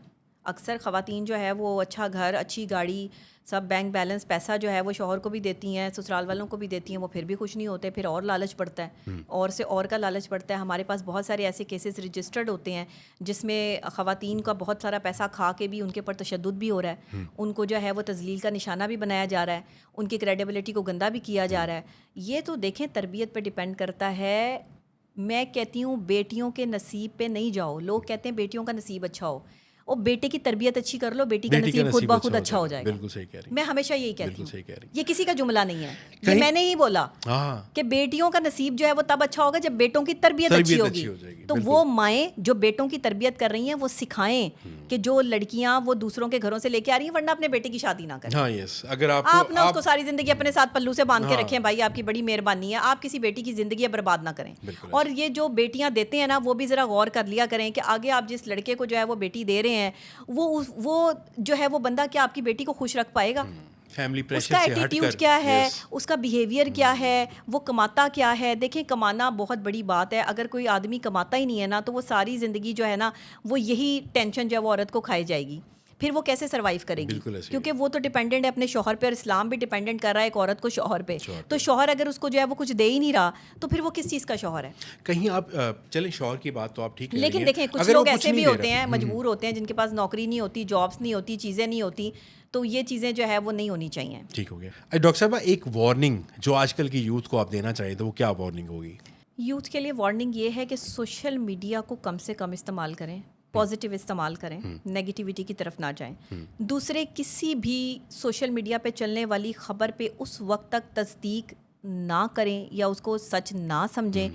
اکثر خواتین جو ہے وہ اچھا گھر, اچھی گاڑی, سب بینک بیلنس, پیسہ جو ہے وہ شوہر کو بھی دیتی ہیں, سسرال والوں کو بھی دیتی ہیں, وہ پھر بھی خوش نہیں ہوتے, پھر اور لالچ پڑتا ہے, اور سے اور کا لالچ پڑتا ہے. ہمارے پاس بہت سارے ایسے کیسز رجسٹرڈ ہوتے ہیں جس میں خواتین کا بہت سارا پیسہ کھا کے بھی ان کے اوپر تشدد بھی ہو رہا ہے, ان کو جو ہے وہ تذلیل کا نشانہ بھی بنایا جا رہا ہے, ان کی کریڈیبلٹی کو گندا بھی کیا جا رہا ہے. یہ تو دیکھیں تربیت پہ ڈپینڈ کرتا ہے. میں کہتی ہوں بیٹیوں کے نصیب پہ نہیں جاؤ. لوگ کہتے ہیں بیٹیوں کا نصیب اچھا ہو, اور بیٹے کی تربیت اچھی کر لو, بیٹی کا نصیب خود بخود اچھا ہو جائے گا. بالکل صحیح کہہ رہی ہیں. میں ہمیشہ یہی کہتی ہوں, یہ کسی کا جملہ نہیں ہے, یہ میں نے ہی بولا کہ بیٹیوں کا نصیب جو ہے وہ تب اچھا ہوگا جب بیٹوں کی تربیت اچھی ہوگی. تو وہ مائیں جو بیٹوں کی تربیت کر رہی ہیں وہ سکھائیں کہ جو لڑکیاں وہ دوسروں کے گھروں سے لے کے آ رہی ہیں, ورنہ اپنے بیٹے کی شادی نہ کریں. ہاں یس, اگر آپ نہ اس کو ساری زندگی اپنے ساتھ پلو سے باندھ کے رکھیں, بھائی آپ کی بڑی مہربانی ہے, آپ کسی بیٹی کی زندگی برباد نہ کریں. اور یہ جو بیٹیاں دیتے ہیں نا, وہ بھی ذرا غور کر لیا کریں کہ آگے آپ جس لڑکے کو جو ہے وہ بیٹی دے رہے ہیں, وہ جو ہے وہ بندہ کیا آپ کی بیٹی کو خوش رکھ پائے گا؟ اس کا ایٹیٹیوڈ کیا ہے, اس کا بیہیویئر کیا ہے, وہ کماتا کیا ہے. دیکھیں کمانا بہت بڑی بات ہے. اگر کوئی آدمی کماتا ہی نہیں ہے نا, تو وہ ساری زندگی جو ہے نا وہ یہی ٹینشن جو ہے وہ عورت کو کھائی جائے گی. پھر وہ کیسے سروائیو کرے گی؟ کیونکہ وہ تو ڈیپینڈنٹ ہے اپنے شوہر پہ, اور اسلام بھی ڈیپینڈنٹ کر رہا ہے ایک عورت کو شوہر پہ. تو شوہر اگر اس کو جو ہے وہ کچھ دے ہی نہیں رہا, تو پھر وہ کس چیز کا شوہر ہے؟ کہیں آپ چلیں شوہر کی بات تو آپ ٹھیک ہے, لیکن دیکھیں کچھ لوگ ایسے بھی ہوتے ہیں, مجبور ہوتے ہیں, جن کے پاس نوکری نہیں ہوتی, جابس نہیں ہوتی, چیزیں نہیں ہوتی, تو یہ چیزیں جو ہے وہ نہیں ہونی چاہیے. ٹھیک ہو گیا. ڈاکٹر صاحبہ, ایک وارننگ جو آج کل کی یوتھ کو آپ دینا چاہیے تو وہ کیا وارننگ ہوگی؟ یوتھ کے لیے وارننگ یہ ہے کہ سوشل میڈیا کو کم سے کم استعمال کریں. پازیٹیو استعمال کریں, نیگیٹیوٹی کی طرف نہ جائیں. دوسرے, کسی بھی سوشل میڈیا پہ چلنے والی خبر پہ اس وقت تک تصدیق نہ کریں یا اس کو سچ نہ سمجھیں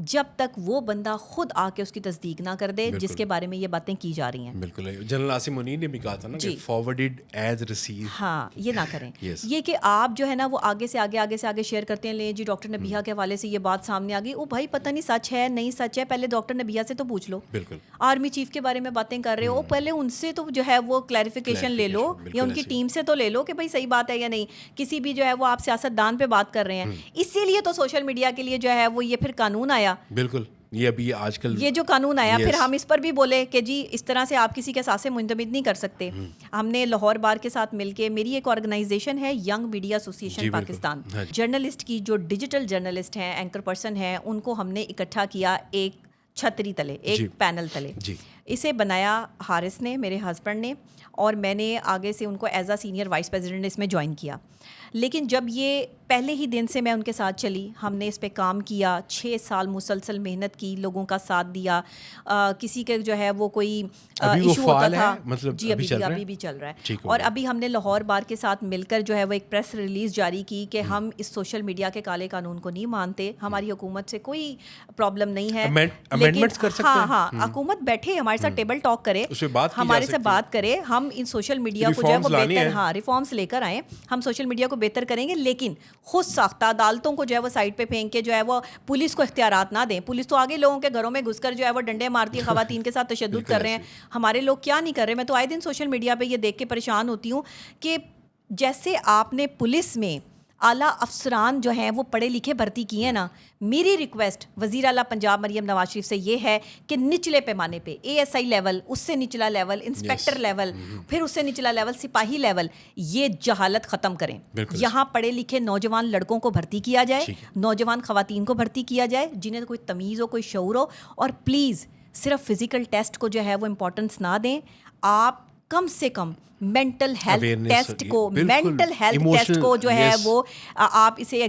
جب تک وہ بندہ خود آ کے اس کی تصدیق نہ کر دے جس کے بارے میں یہ باتیں کی جا رہی ہیں. بالکل, جنرل عاصم منیر نے بھی کہا تھا نا کہ فارورڈڈ ایز ریسیو. ہاں, یہ نہ کریں. یہ کہ آپ جو ہے نا وہ آگے سے آگے شیئر کرتے ہیں, لیں جی ڈاکٹر نبیہ کے حوالے سے یہ بات سامنے آ گئی, او بھائی پتہ نہیں سچ ہے نہیں سچ ہے, پہلے ڈاکٹر نبیہ سے تو پوچھ لو. بالکل, آرمی چیف کے بارے میں باتیں کر رہے ہو, پہلے ان سے تو جو ہے وہ کلیریفیکیشن لے لو, یا ان کی ٹیم سے تو لے لو کہ بھائی صحیح بات ہے یا نہیں. کسی بھی جو ہے وہ آپ سیاست دان پہ بات کر رہے ہیں, اسی لیے تو سوشل میڈیا کے لیے جو ہے وہ یہ پھر قانون آیا. بالکل, یہ ابھی آج کل یہ جو قانون آیا, پھر ہم اس پر بھی بولے کہ جی اس طرح سے آپ کسی کے ساتھ سے منجمد نہیں کر سکتے. ہم نے لاہور بار کے ساتھ مل کے, میری ایک آرگنائزیشن ہے young media association Pakistan, journalist کی جو ڈیجیٹل جرنلسٹ ہیں, اینکر پرسن ہیں, ان کو ہم نے اکٹھا کیا ایک چھتری تلے, ایک پینل تلے. اسے بنایا حارث نے, میرے ہسبینڈ نے, اور میں نے آگے سے ان کو as a senior vice president اس میں جوائن کیا. لیکن جب یہ پہلے ہی دن سے میں ان کے ساتھ چلی, ہم نے اس پہ کام کیا, 6 سال مسلسل محنت کی, لوگوں کا ساتھ دیا. کسی کے جو ہے وہ کوئی ایشو ہوتا تھا, مطلب جی ابھی بھی چل رہا ہے. اور ابھی ہم نے لاہور بار کے ساتھ مل کر جو ہے وہ ایک پریس ریلیز جاری کی کہ ہم اس سوشل میڈیا کے کالے قانون کو نہیں مانتے. ہماری حکومت سے کوئی پرابلم نہیں ہے, لیکن ہاں حکومت بیٹھے ہمارے ساتھ ٹیبل ٹاک کرے, ہمارے سے بات کرے, ہم ان سوشل میڈیا کو جو ہے وہ بہتر, ہاں ریفارمس لے کر آئیں, ہم سوشل میڈیا کو بہتر کریں گے. لیکن خود ساختہ عدالتوں کو جو ہے وہ سائڈ پہ پھینک کے جو ہے وہ پولیس کو اختیارات نہ دیں. پولیس تو آگے لوگوں کے گھروں میں گھس کر جو ہے وہ ڈنڈے مارتی ہے, خواتین کے ساتھ تشدد کر رہے ہیں. ہمارے لوگ کیا نہیں کر رہے. میں تو آئے دن سوشل میڈیا پہ یہ دیکھ کے پریشان ہوتی ہوں کہ جیسے آپ نے پولیس میں اعلیٰ افسران جو ہیں وہ پڑھے لکھے بھرتی کیے ہیں نا, میری ریکویسٹ وزیر اعلیٰ پنجاب مریم نواز شریف سے یہ ہے کہ نچلے پیمانے پہ ASI لیول, اس سے نچلا لیول انسپیکٹر لیول, پھر اس سے نچلا لیول سپاہی لیول, یہ جہالت ختم کریں. یہاں پڑھے لکھے نوجوان لڑکوں کو بھرتی کیا جائے, نوجوان خواتین کو بھرتی کیا جائے جنہیں کوئی تمیز ہو, کوئی شعور ہو. اور پلیز صرف فزیکل ٹیسٹ کو جو ہے وہ امپورٹنس نہ دیں, آپ کم سے کم مینٹل ہیلتھ ٹیسٹ کو جو ہے وہ آپ اسے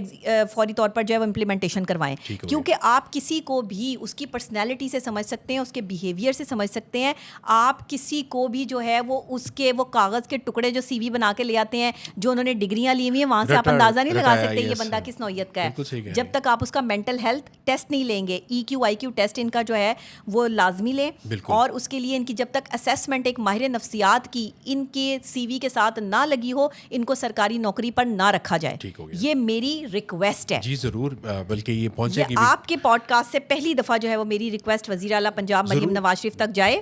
فوری طور پر جو ہے وہ امپلیمنٹیشن کروائیں. کیونکہ آپ کسی کو بھی اس کی پرسنالٹی سے سمجھ سکتے ہیں, اس کے بیہیویئر سے سمجھ سکتے ہیں. آپ کسی کو بھی جو ہے وہ اس کے وہ کاغذ کے ٹکڑے جو CV بنا کے لے آتے ہیں, جو انہوں نے ڈگریاں لی ہوئی ہیں, وہاں سے آپ اندازہ نہیں لگا سکتے یہ بندہ کس نوعیت کا ہے جب تک آپ اس کا مینٹل ہیلتھ ٹیسٹ نہیں لیں گے. EQ IQ ٹیسٹ ان کا جو ہے وہ لازمی لیں, اور اس کے لیے ان کی جب تک اسیسمنٹ ایک ماہر نفسیات کی ان کے CV کے ساتھ نہ لگی ہو, ان کو سرکاری نوکری پر نہ رکھا جائے. یہ میری ریکویسٹ ہے. جی ضرور, بلکہ یہ پہنچے گی آپ کے پوڈ کاسٹ سے پہلی دفعہ جو ہے وہ میری ریکویسٹ وزیر اعلیٰ پنجاب مریم نواز شریف تک جائے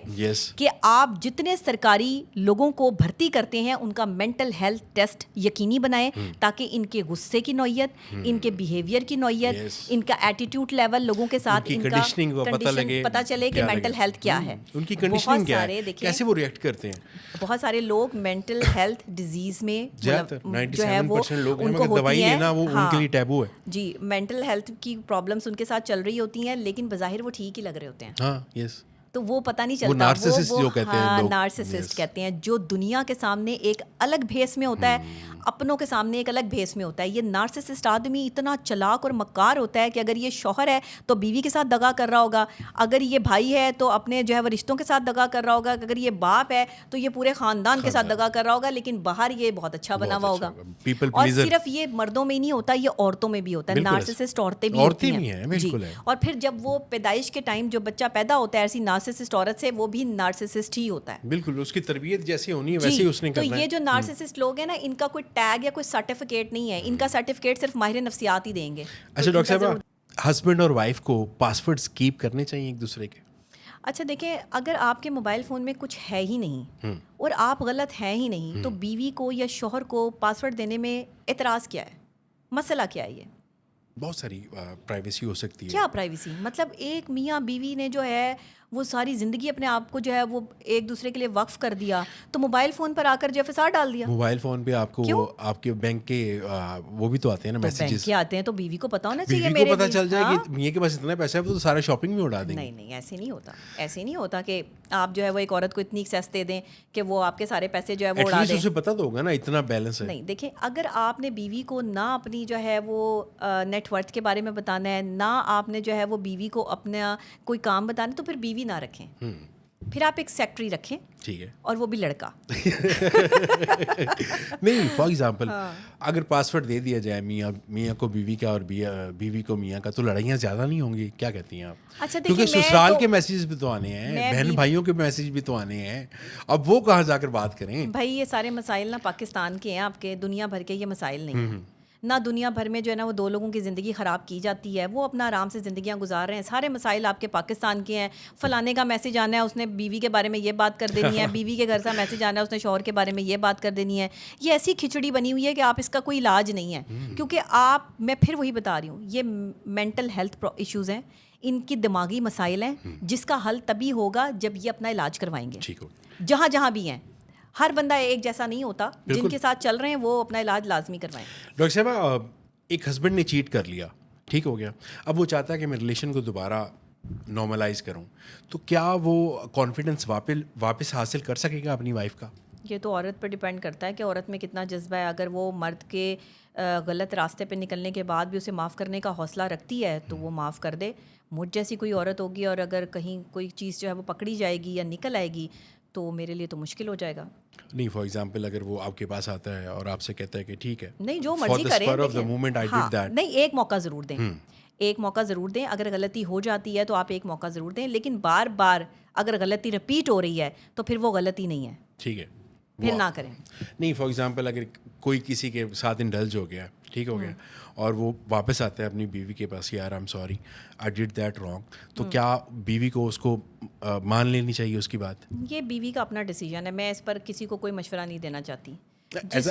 کہ آپ جتنے سرکاری لوگوں کو بھرتی کرتے ہیں ان کا مینٹل ہیلتھ ٹیسٹ یقینی بنائیں, تاکہ ان کے غصے کی نوعیت, ان کے بیہیویئر کی نوعیت, ان کا ایٹیٹیوڈ لیول لوگوں کے ساتھ, ان کا کنڈیشن پتہ چلے کہ مینٹل ہیلتھ کیا ہے, ان کی کنڈیشننگ کیا ہے, کیسے وہ ریئیکٹ کرتے ہیں. بہت سارے لوگ مینٹل ہیلتھ ڈیزیز میں جو ہے وہ 97% لوگ ان کو دوائی لینا وہ ان کے لیے ٹیبو ہے. جی, مینٹل ہیلتھ کی پرابلمس ان کے ساتھ چل رہی ہوتی ہیں, لیکن بظاہر وہ ٹھیک ہی لگ رہے ہوتے ہیں. ہاں یس, تو وہ پتہ نہیں چلتا. وہ نارسسسٹ جو کہتے ہیں لوگ, نارسسسٹ کہتے ہیں, جو دنیا کے سامنے ایک الگ بھیس میں ہوتا ہے, اپنوں کے سامنے ایک الگ بھیس میں ہوتا ہے. یہ نارسسسٹ آدمی اتنا چلاک اور مکار ہوتا ہے کہ اگر یہ شوہر ہے تو بیوی کے ساتھ دغا کر رہا ہوگا, اگر یہ بھائی ہے تو اپنے جو ہے وہ رشتوں کے ساتھ دغا کر رہا ہوگا, اگر یہ باپ ہے تو یہ پورے خاندان کے ساتھ دغا کر رہا ہوگا, لیکن باہر یہ بہت اچھا بنا ہوا ہوگا. اور صرف یہ مردوں میں نہیں ہوتا, یہ عورتوں میں بھی ہوتا ہے. نارسسسٹ عورتیں بھی ہوتی ہیں جی. اور پھر جب وہ پیدائش کے ٹائم جو بچہ پیدا ہوتا ہے ایسی نارسسسٹ عورت سے, وہ بھی نارسسسٹ ہی ہوتا ہے. بالکل, اس کی تربیت جیسی ہونی ہے ویسے ہی اس نے کرنا ہے. تو یہ جو نارسسسٹ لوگ ہیں نا, ان کا کوئی ٹیگ یا کوئی سرٹیفکیٹ نہیں ہے, ان کا سرٹیفکیٹ صرف ماہر نفسیات ہی دیں گے. اچھا ڈاکٹر صاحب, ہسبینڈ اور وائف کو پاسورڈز کیپ کرنے چاہیے ایک دوسرے کے؟ اچھا دیکھیں, اگر آپ کے موبائل فون میں کچھ ہے ہی نہیں اور آپ غلط ہیں ہی نہیں, تو بیوی کو یا شوہر کو پاسورڈ دینے میں اعتراض کیا ہے, مسئلہ کیا ہے؟ یہ بہت ساری پرائیویسی ہو سکتی ہے. کیا پرائیویسی؟ مطلب ایک میاں بیوی نے جو ہے وہ ساری زندگی اپنے آپ کو جو ہے وہ ایک دوسرے کے لیے وقف کر دیا, تو موبائل فون پر آ کر جو فساد ڈال دیا. موبائل فون پہ آپ کو آپ کے بینک کے وہ بھی تو آتے ہیں نا میسیجز کے آتے ہیں, تو بیوی کو پتا ہونا چاہیے, میرے کو پتا چل جائے کہ میاں کے پاس اتنا پیسہ ہے تو سارا شاپنگ میں اڑا دیں گے. نہیں, ایسے نہیں ہوتا. ایسے نہیں ہوتا کہ آپ جو ہے وہ ایک عورت کو اتنی ایکسیس دے دیں کہ وہ آپ کے سارے پیسے جو ہے وہ اڑا دیں. اسے پتا تو ہوگا نا اتنا بیلنس ہے. نہیں, دیکھیں, اگر آپ نے بیوی کو نہ اپنی جو ہے وہ نیٹ ورتھ کے بارے میں بتانا ہے, نہ آپ نے جو ہے وہ بیوی کو اپنا کوئی کام بتانا ہے, تو پھر بیوی نہ رکھیں. پھر آپ ایک سیکٹری رکھیں, ٹھیک ہے, اور وہ بھی لڑکا. نہیں فار ایگزامپل اگر پاسورڈ دے دیا جائے میاں کو بیوی کا اور بیوی کو میاں کا, تو لڑائیاں زیادہ نہیں ہوں گی, کیا کہتی ہیں آپ؟ اچھا کیونکہ سسرال کے میسیج بھی تو آنے ہیں, بہن بھائیوں کے میسیج بھی تو آنے ہیں, اب وہ کہاں جا کر بات کریں؟ بھائی یہ سارے مسائل نا پاکستان کے ہیں, آپ کے دنیا بھر کے یہ مسائل نہیں ہیں. نہ دنیا بھر میں جو ہے نا وہ دو لوگوں کی زندگی خراب کی جاتی ہے, وہ اپنا آرام سے زندگیاں گزار رہے ہیں. سارے مسائل آپ کے پاکستان کے ہیں. فلانے کا میسج آنا ہے, اس نے بیوی کے بارے میں یہ بات کر دینی ہے, بیوی کے گھر سے میسج آنا ہے, اس نے شوہر کے بارے میں یہ بات کر دینی ہے. یہ ایسی کھچڑی بنی ہوئی ہے کہ آپ اس کا کوئی علاج نہیں ہے, کیونکہ آپ, میں پھر وہی بتا رہی ہوں, یہ مینٹل ہیلتھ ایشوز ہیں, ان کی دماغی مسائل ہیں, جس کا حل تبھی ہوگا جب یہ اپنا علاج کروائیں گے. جہاں جہاں بھی ہیں, ہر بندہ ایک جیسا نہیں ہوتا, جن کے ساتھ چل رہے ہیں وہ اپنا علاج لازمی کروائیں. ڈاکٹر صاحبہ, ایک ہسبینڈ نے چیٹ کر لیا, ٹھیک ہو گیا, اب وہ چاہتا ہے کہ میں ریلیشن کو دوبارہ نارملائز کروں, تو کیا وہ کانفیڈنس واپس حاصل کر سکے گا اپنی وائف کا؟ یہ تو عورت پر ڈیپینڈ کرتا ہے کہ عورت میں کتنا جذبہ ہے. اگر وہ مرد کے غلط راستے پہ نکلنے کے بعد بھی اسے معاف کرنے کا حوصلہ رکھتی ہے تو وہ معاف کر دے. مجھ جیسی کوئی عورت ہوگی اور اگر کہیں کوئی چیز جو ہے وہ پکڑی جائے گی یا نکل آئے گی تو میرے لیے تو مشکل ہو جائے گا. نہیں فار ایگزامپل اگر وہ آپ کے پاس آتا ہے اور آپ سے کہتا ہے کہ ٹھیک ہے, نہیں جو مرضی کریں, نہیں ایک موقع ضرور دیں, ایک موقع ضرور دیں. اگر غلطی ہو جاتی ہے تو آپ ایک موقع ضرور دیں, لیکن بار بار اگر غلطی رپیٹ ہو رہی ہے تو پھر وہ غلطی نہیں ہے, ٹھیک ہے, پھر نہ کریں. نہیں فار ایگزامپل اگر کوئی کسی کے ساتھ انڈلج ہو گیا, ٹھیک ہو گیا, اور وہ واپس آتا ہے اپنی بیوی کے پاس, یار I am sorry I did that wrong, تو کیا بیوی کو اس کو مان لینی چاہیے اس کی بات؟ یہ بیوی کا اپنا ڈیسیجن ہے, میں اس پر کسی کو کوئی مشورہ نہیں دینا چاہتی. As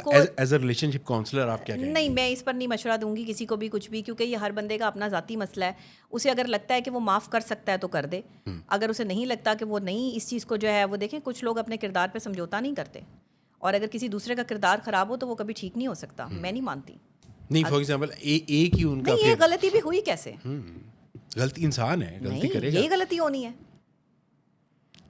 a relation ship counsellor آپ کیا کہیں گے؟ نہیں, میں اس پر نہیں مشورہ دوں گی کسی کو بھی کچھ بھی, کیونکہ یہ ہر بندے کا اپنا ذاتی مسئلہ ہے. اسے اگر لگتا ہے کہ وہ معاف کر سکتا ہے تو کر دے, اگر اسے نہیں لگتا کہ وہ نہیں اس چیز کو جو ہے وہ, دیکھیں کچھ لوگ اپنے کردار پہ سمجھوتا نہیں کرتے, اور اگر کسی دوسرے کا کردار خراب ہو تو وہ کبھی ٹھیک نہیں ہو سکتا. میں نہیں مانتی. نہیں فار ایگزامپل ایک ہی ان کا, نہیں یہ غلطی بھی ہوئی کیسے؟ غلطی انسان ہے, غلطی کرے گا, یہ غلطی ہونی ہے.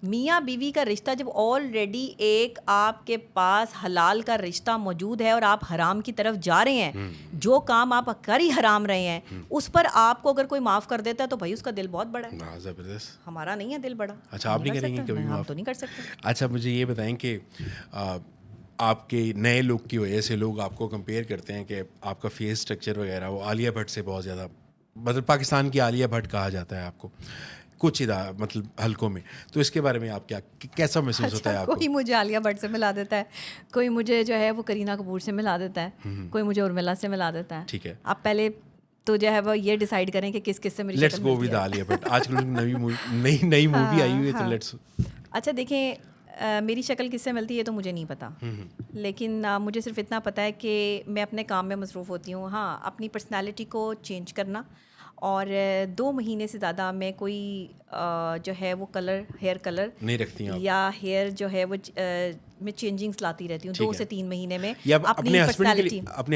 میاں بیوی کا رشتہ جب آلریڈی ایک آپ کے پاس حلال کا رشتہ موجود ہے اور آپ حرام کی طرف جا رہے ہیں, جو کام آپ کر ہی حرام رہے ہیں, اس پر آپ کو اگر کوئی معاف کر دیتا ہے تو بھائی اس کا دل بہت بڑا ہے. زبردست. ہمارا نہیں ہے دل بڑا. اچھا آپ نہیں کریں گے کبھی معاف؟ تو نہیں کر سکتے. اچھا مجھے یہ بتائیں کہ آپ کے نئے لک کی وجہ سے لوگ آپ کو کمپیئر کرتے ہیں کہ آپ کا فیس اسٹرکچر وغیرہ وہ عالیہ بھٹ سے بہت زیادہ, مطلب پاکستان کی عالیہ بھٹ کہا جاتا ہے آپ کو کچھ مطلب حلقوں میں, تو اس کے بارے میں آپ کیسا محسوس ہوتا ہے آپ کو؟ کوئی مجھے عالیہ بھٹ سے ملا دیتا ہے, کوئی مجھے جو ہے وہ کرینہ کپور سے ملا دیتا ہے, کوئی مجھے ارملا سے ملا دیتا ہے. ٹھیک ہے, آپ پہلے تو جو ہے وہ یہ ڈیسائیڈ کریں کہ کس کس سے میری let's go with Alia Bhatt. آج کل نئی مووی آئی ہوئی ہے تو لیٹس. اچھا دیکھیں, میری شکل کس سے ملتی ہے تو مجھے نہیں پتا, لیکن مجھے صرف اتنا پتہ ہے کہ میں اپنے کام میں مصروف ہوتی ہوں. ہاں, اپنی پرسنالٹی کو چینج کرنا, اور 2 مہینے سے زیادہ میں کوئی جو ہے وہ کلر, ہیئر کلر نہیں رکھتی ہیں یا ہیئر جو ہے وہ میں چینجنگس لاتی رہتی ہوں 2 سے 3 مہینے میں. اپنے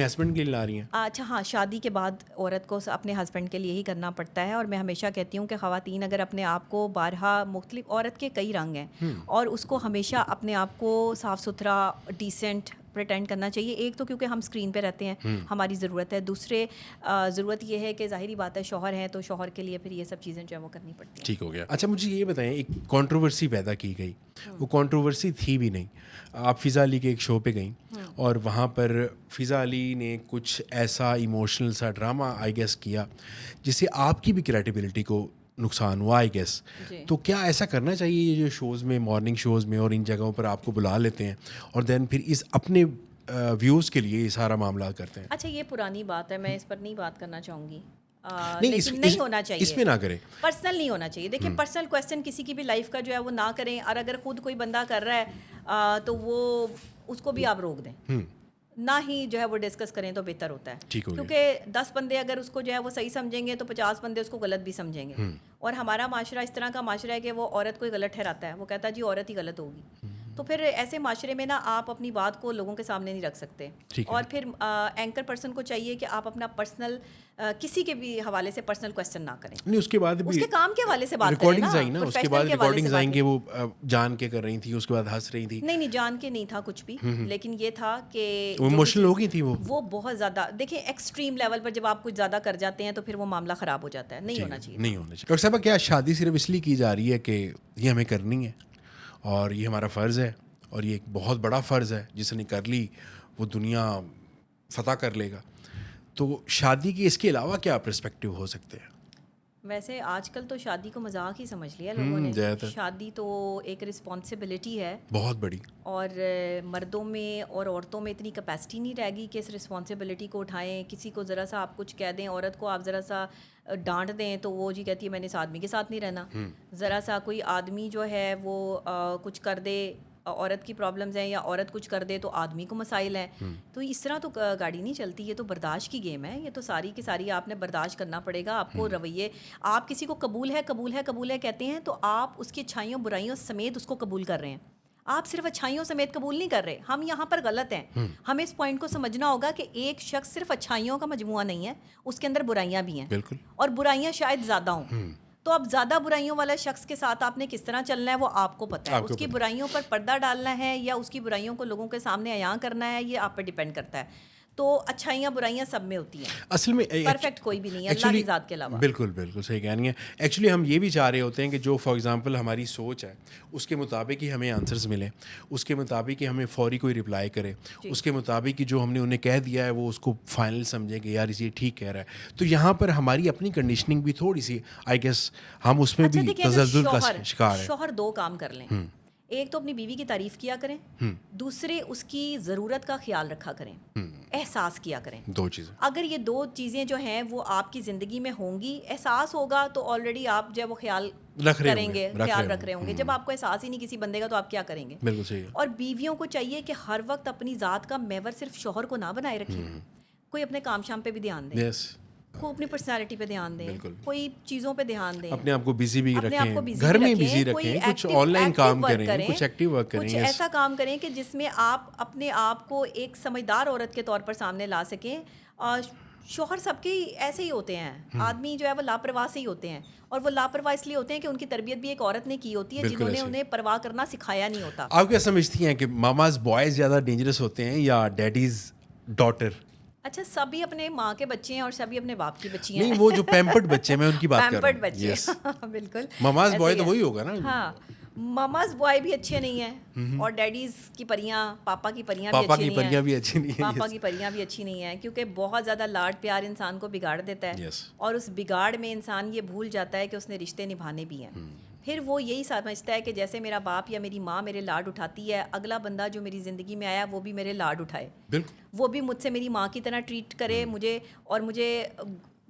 ہسبینڈ کے لیے لا رہی ہیں؟ اچھا ہاں, شادی کے بعد عورت کو اپنے ہسبینڈ کے لیے ہی کرنا پڑتا ہے, اور میں ہمیشہ کہتی ہوں کہ خواتین اگر اپنے آپ کو بارہا, مختلف عورت کے کئی رنگ ہیں, اور اس کو ہمیشہ اپنے آپ کو صاف ستھرا ڈیسنٹ پریٹینڈ کرنا چاہیے. ایک تو کیونکہ ہم اسکرین پہ رہتے ہیں, ہماری ضرورت ہے. دوسرے ضرورت یہ ہے کہ ظاہری بات ہے شوہر ہیں تو شوہر کے لیے پھر یہ سب چیزیں جو ہے وہ کرنی پڑتی ہیں. ٹھیک ہو گیا. اچھا مجھے یہ بتائیں, ایک کنٹروورسی پیدا کی گئی, وہ کنٹروورسی تھی بھی نہیں. آپ فضا علی کے ایک شو پہ گئیں اور وہاں پر فضا علی نے کچھ ایسا ایموشنل سا ڈرامہ آئی گیس کیا جس سے آپ کی بھی کریڈیبلٹی کو نقصان ہوا آئی گیس. تو کیا ایسا کرنا چاہیے یہ جو شوز میں, مارننگ شوز میں اور ان جگہوں پر آپ کو بلا لیتے ہیں اور دین پھر اس اپنے ویوز کے لیے یہ سارا معاملہ کرتے ہیں؟ اچھا یہ پرانی بات ہے, میں اس پر نہیں بات کرنا چاہوں گی. نہیں ہونا چاہیے, اس میں نہ کریں, پرسنل نہیں ہونا چاہیے. دیکھیں پرسنل کویسچن کسی کی بھی لائف کا جو ہے وہ نہ کریں, اور اگر خود کوئی بندہ کر رہا ہے تو وہ اس کو بھی آپ روک دیں, نہ ہی جو ہے وہ ڈسکس کریں تو بہتر ہوتا ہے. کیونکہ 10 بندے اگر اس کو جو ہے وہ صحیح سمجھیں گے تو 50 بندے اس کو غلط بھی سمجھیں گے. اور ہمارا معاشرہ اس طرح کا معاشرہ ہے کہ وہ عورت کو غلط ٹھہراتا ہے, وہ کہتا ہے جی عورت ہی غلط ہوگی. تو پھر ایسے معاشرے میں نا آپ اپنی بات کو لوگوں کے سامنے نہیں رکھ سکتے. اور پھر اینکر پرسن کو چاہیے کہ آپ اپنا پرسنل کسی کے بھی حوالے سے پرسنل کویسچن نہ کریں. نہیں اس کے بعد اس کے کام کے حوالے سے بات کریں ریکارڈنگز آئی نا, اس کے بعد ریکارڈنگز آئیں گے, وہ جان کے کر رہی تھی, اس کے بعد ہنس رہی تھی. نہیں جان کے نہیں تھا کچھ بھی, لیکن یہ تھا کہ وہ ایموشنل ہو گئی تھی. وہ بہت زیادہ, دیکھیں ایکسٹریم لیول پر جب آپ کچھ زیادہ کر جاتے ہیں تو پھر وہ معاملہ خراب ہو جاتا ہے. نہیں ہونا چاہیے. ڈاکٹر صاحب کیا شادی صرف اس لیے کی جا رہی ہے کہ یہ ہمیں کرنی ہے؟ اور یہ ہمارا فرض ہے, اور یہ ایک بہت بڑا فرض ہے, جس نے کر لی وہ دنیا فتح کر لے گا. تو شادی کے اس کے علاوہ کیا پرسپیکٹیو ہو سکتے ہیں؟ ویسے آج کل تو شادی کو مذاق ہی سمجھ لیا لوگوں نے. شادی تو ایک رسپانسبلٹی ہے بہت بڑی, اور مردوں میں اور عورتوں میں اتنی کیپیسٹی نہیں رہے گی کہ اس رسپانسبلٹی کو اٹھائیں. کسی کو ذرا سا آپ کچھ کہہ دیں, عورت کو آپ ذرا سا ڈانٹ دیں تو وہ جی کہتی ہے میں نے اس آدمی کے ساتھ نہیں رہنا. ذرا سا کوئی آدمی جو ہے وہ کچھ کر دے, عورت کی پرابلمز ہیں, یا عورت کچھ کر دے تو آدمی کو مسائل ہیں. تو اس طرح تو گاڑی نہیں چلتی. یہ تو برداشت کی گیم ہے. یہ تو ساری کی ساری آپ نے برداشت کرنا پڑے گا. آپ کو رویے, آپ کسی کو قبول ہے کہتے ہیں تو آپ اس کی اچھائیوں برائیوں سمیت اس کو قبول کر رہے ہیں. آپ صرف اچھائیوں سمیت قبول نہیں کر رہے. ہم یہاں پر غلط ہیں. ہمیں اس پوائنٹ کو سمجھنا ہوگا کہ ایک شخص صرف اچھائیوں کا مجموعہ نہیں ہے, اس کے اندر برائیاں بھی ہیں. بالکل, اور برائیاں شاید زیادہ ہوں. تو اب زیادہ برائیوں والا شخص کے ساتھ آپ نے کس طرح چلنا ہے وہ آپ کو پتہ ہے. اس کی برائیوں پر پردہ ڈالنا ہے یا اس کی برائیوں کو لوگوں کے سامنے عیاں کرنا ہے, یہ آپ پہ ڈیپینڈ کرتا ہے. تو اچھائیاں برائیاں سب میں ہوتی ہیں, اصل میں پرفیکٹ کوئی بھی نہیں ہے اللہ کی ذات کے علاوہ. بالکل بالکل صحیح کہہ رہی ہیں. ایکچولی ہم یہ بھی چاہ رہے ہوتے ہیں کہ جو فار ایگزامپل ہماری سوچ ہے اس کے مطابق ہی ہمیں آنسرز ملیں, اس کے مطابق ہی ہمیں فوری کوئی رپلائی کرے, اس کے مطابق ہی جو ہم نے انہیں کہہ دیا ہے وہ اس کو فائنل سمجھیں کہ یار یہ ٹھیک کہہ رہا ہے. تو یہاں پر ہماری اپنی کنڈیشننگ بھی تھوڑی سی آئی گیس ہم اس میں بھی تزلزل کا شکار ہے. شوہر دو کام کر لیں, ایک تو اپنی بیوی کی تعریف کیا کریں, دوسرے اس کی ضرورت کا خیال رکھا کریں, احساس کیا کریں. دو چیزیں اگر یہ دو چیزیں جو ہیں وہ آپ کی زندگی میں ہوں گی, احساس ہوگا تو آلریڈی آپ جو ہے وہ خیال کریں گے, خیال رکھ رہے ہوں گے. جب آپ کو احساس ہی نہیں کسی بندے کا تو آپ کیا کریں گے؟ بالکل صحیح. اور بیویوں کو چاہیے کہ ہر وقت اپنی ذات کا محور صرف شوہر کو نہ بنائے رکھیں, کوئی اپنے کام شام پہ بھی دھیان دیں, کو اپنی پرسنالٹی پہ دھیان دیں, کوئی چیزوں پہ دھیان دیں, اپنے آپ کو بزی بھی رکھیں, گھر میں بزی رکھیں, کچھ آن لائن کام کریں, کچھ ایکٹیو ورک کریں, کچھ ایسا کام کریں کہ جس میں آپ اپنے آپ کو ایک سمجھدار عورت کے طور پر سامنے لا سکیں. شوہر سب کے ایسے ہی ہوتے ہیں, آدمی جو ہے وہ لاپرواہ سے ہی ہوتے ہیں, اور وہ لاپرواہ اس لیے ہوتے ہیں کہ ان کی تربیت بھی ایک عورت نے کی ہوتی ہے جنہوں نے انہیں پرواہ کرنا سکھایا نہیں ہوتا. آپ کیا سمجھتی ہیں کہ ماماز بوائز زیادہ ڈینجرس ہوتے ہیں یا ڈیڈیز ڈاٹر؟ اچھا, سبھی اپنے ماں کے بچے ہیں اور سبھی اپنے باپ کی بچی ہیں. نہیں, وہ جو پیمپرڈ بچے میں ان کی بات کر رہا ہوں. پیمپرڈ بچے, بالکل ماماز بوائے تو وہی ہوگا نا. ہاں, ماماز بوائے بھی اچھے نہیں ہیں, اور ڈیڈیز کی پریاں, پاپا کی پریاں بھی اچھی نہیں ہیں, پاپا کی پریاں بھی اچھی نہیں ہیں, کیونکہ بہت زیادہ لاڈ پیار انسان کو بگاڑ دیتا ہے, اور اس بگاڑ میں انسان یہ بھول جاتا ہے کہ اس نے رشتے نبھانے بھی ہیں. پھر وہ یہی سمجھتا ہے کہ جیسے میرا باپ یا میری ماں میرے لاڈ اٹھاتی ہے, اگلا بندہ جو میری زندگی میں آیا وہ بھی میرے لاڈ اٹھائے, وہ بھی مجھ سے میری ماں کی طرح ٹریٹ کرے مجھے, اور مجھے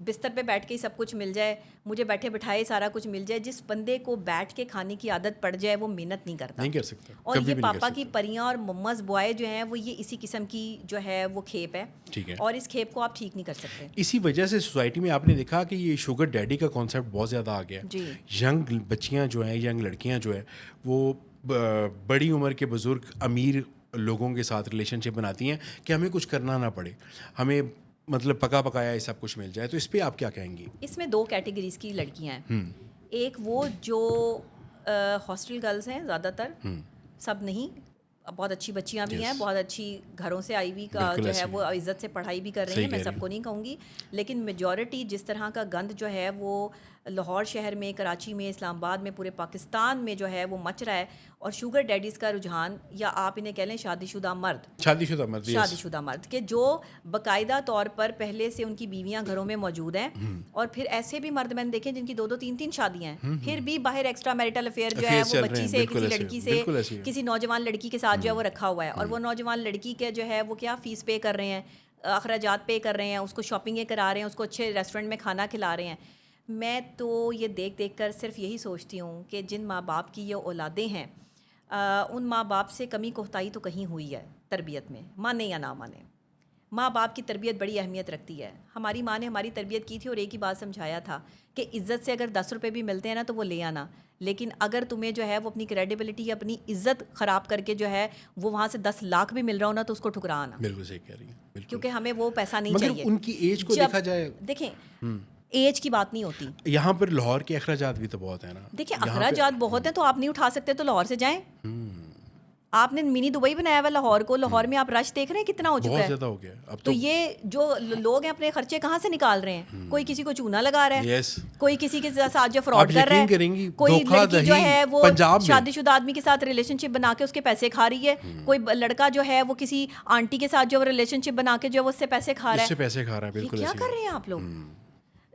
بستر پہ بیٹھ کے ہی سب کچھ مل جائے, مجھے بیٹھے بٹھائے سارا کچھ مل جائے. جس بندے کو بیٹھ کے کھانے کی عادت پڑ جائے وہ محنت نہیں کرتا, نہیں کر سکتا. اور یہ پاپا کی پریاں اور مماز بوائے جو ہیں وہ یہ اسی قسم کی جو ہے وہ کھیپ ہے, اور اس کھیپ کو آپ ٹھیک نہیں کر سکتے. اسی وجہ سے سوسائٹی میں آپ نے دیکھا کہ یہ شوگر ڈیڈی کا کانسیپٹ بہت زیادہ آ گیا. ینگ بچیاں جو ہیں, ینگ لڑکیاں جو ہیں, وہ بڑی عمر کے بزرگ امیر لوگوں کے ساتھ ریلیشن شپ بناتی ہیں کہ ہمیں کچھ کرنا نہ پڑے, ہمیں مطلب پکا پکایا یہ سب کچھ مل جائے. تو اس پہ آپ کیا کہیں گی؟ اس میں دو کیٹیگریز کی لڑکیاں ہیں. ایک وہ جو ہاسٹل گرلز ہیں, زیادہ تر, سب نہیں, بہت اچھی بچیاں بھی ہیں, بہت اچھی گھروں سے آئی ہوئی کا جو ہے وہ عزت سے پڑھائی بھی کر رہی ہیں, میں سب کو نہیں کہوں گی, لیکن میجورٹی جس طرح کا گند جو ہے وہ لاہور شہر میں, کراچی میں, اسلام آباد میں, پورے پاکستان میں جو ہے وہ مچ رہا ہے. اور شوگر ڈیڈیز کا رجحان, یا آپ انہیں کہہ لیں شادی شدہ مرد کہ جو باقاعدہ طور پر پہلے سے ان کی بیویاں گھروں میں موجود ہیں, اور پھر ایسے بھی مرد میں نے دیکھے جن کی 2-2 3-3 شادیاں ہیں, پھر بھی باہر ایکسٹرا میرٹل افیئر جو ہے وہ بچی سے, کسی لڑکی سے, کسی نوجوان لڑکی کے ساتھ جو ہے وہ رکھا ہوا ہے, اور وہ نوجوان لڑکی کے جو ہے وہ کیا فیس پے کر رہے ہیں, اخراجات پے کر رہے ہیں, اس کو شاپنگیں کرا رہے ہیں, اس کو اچھے ریسٹورنٹ میں کھانا کھلا رہے ہیں. میں تو یہ دیکھ کر صرف یہی سوچتی ہوں کہ جن ماں باپ کی یہ اولادیں ہیں, ان ماں باپ سے کمی کوتاہی تو کہیں ہوئی ہے تربیت میں, مانے یا نہ مانے. ماں باپ کی تربیت بڑی اہمیت رکھتی ہے. ہماری ماں نے ہماری تربیت کی تھی, اور ایک ہی بات سمجھایا تھا کہ عزت سے اگر 10 روپے بھی ملتے ہیں نا تو وہ لے آنا, لیکن اگر تمہیں جو ہے وہ اپنی کریڈیبلٹی یا اپنی عزت خراب کر کے جو ہے وہ وہاں سے 10 لاکھ بھی مل رہا ہو نا تو اس کو ٹھکرا آنا. بالکل صحیح کہہ رہی ہیں, کیونکہ ہمیں وہ پیسہ نہیں چاہیے. ان کی ایج کو دیکھا جائے, دیکھیں ایج کی بات نہیں ہوتی. یہاں پر لاہور کے اخراجات بھی تو بہت ہیں نا. دیکھیں اخراجات بہت ہیں, تو آپ نہیں اٹھا سکتے تو لاہور سے جائیں. آپ نے منی دبئی بنایا ہوا لاہور کو, لاہور میں آپ رش دیکھ رہے ہیں کتنا ہو چکا بہت ہے. زیادہ ہو گیا اب تو یہ جو لوگ ہیں اپنے خرچے کہاں سے نکال رہے ہیں؟ کوئی کسی کو چونا لگا رہا ہے, کوئی کسی کے ساتھ جو فراڈ کر رہا ہے, کوئی لڑکی جو ہے وہ شادی شدہ آدمی کے ساتھ ریلیشن شپ بنا کے اس کے پیسے کھا رہی ہے, کوئی لڑکا جو ہے وہ کسی آنٹی کے ساتھ جو ریلیشن شپ بنا کے جو ہے اس سے پیسے کھا رہا ہے. بالکل کیا کر رہے ہیں آپ لوگ؟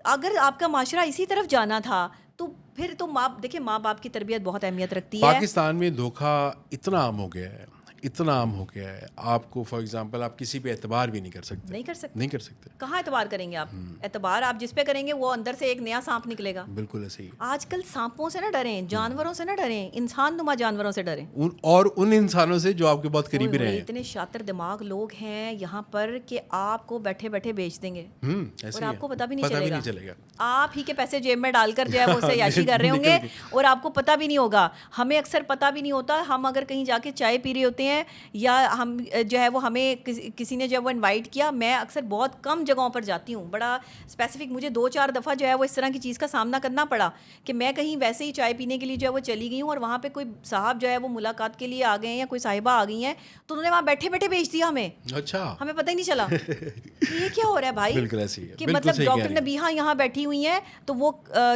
اگر آپ کا معاشرہ اسی طرف جانا تھا تو پھر تو دیکھیں ماں باپ کی تربیت بہت اہمیت رکھتی ہے. پاکستان میں دھوکہ اتنا عام ہو گیا ہے, اتنا عام ہو گیا ہے, آپ کو فار ایگزامپل آپ کسی پہ اعتبار بھی نہیں کر سکتے. کہاں اعتبار کریں گے آپ؟ اعتبار آپ جس پہ کریں گے وہ اندر سے ایک نیا سانپ نکلے گا. بالکل ایسے ہی. آج کل سانپوں سے نہ ڈریں, جانوروں سے نہ ڈریں, انسان نما جانوروں سے ڈریں, اور ان انسانوں سے جو آپ کے بہت قریبی رہے ہیں. اتنے شاطر دماغ لوگ ہیں یہاں پر کہ آپ کو بیٹھے بیٹھے بیچ دیں گے اور آپ کو پتہ بھی نہیں چلے گا. آپ ہی کے پیسے جیب میں ڈال کر جو ہے وہ اس سے عیاشی کر رہے ہوں گے اور آپ کو پتہ بھی نہیں ہوگا. ہمیں اکثر پتہ بھی نہیں ہوتا, ہم اگر کہیں جا کے چائے پی رہے ہوتے ہیں یا ہم جو ہے وہ ہمیں کسی نے جب وہ انوائٹ کیا, میں اکثر بہت کم جگہوں پر جاتی ہوں, بڑا اسپیسیفک, مجھے 2-4 دفعہ جو ہے وہ اس طرح کی چیز کا سامنا کرنا پڑا کہ میں کہیں ویسے ہی چائے پینے کے لیے جو ہے وہ چلی گئی ہوں اور وہاں پہ کوئی صاحب جو ہے وہ ملاقات کے لیے آ گئے ہیں یا کوئی صاحبہ آ گئی ہیں, تو انہوں نے وہاں بیٹھے بیٹھے بیچ دیا ہمیں. اچھا, ہمیں پتہ ہی نہیں چلا یہ کیا ہو رہا ہے بھائی. بالکل ایسے ہی ہے کہ مطلب ڈاکٹر نبیہا یہاں بیٹھی ہوئی ہیں تو وہ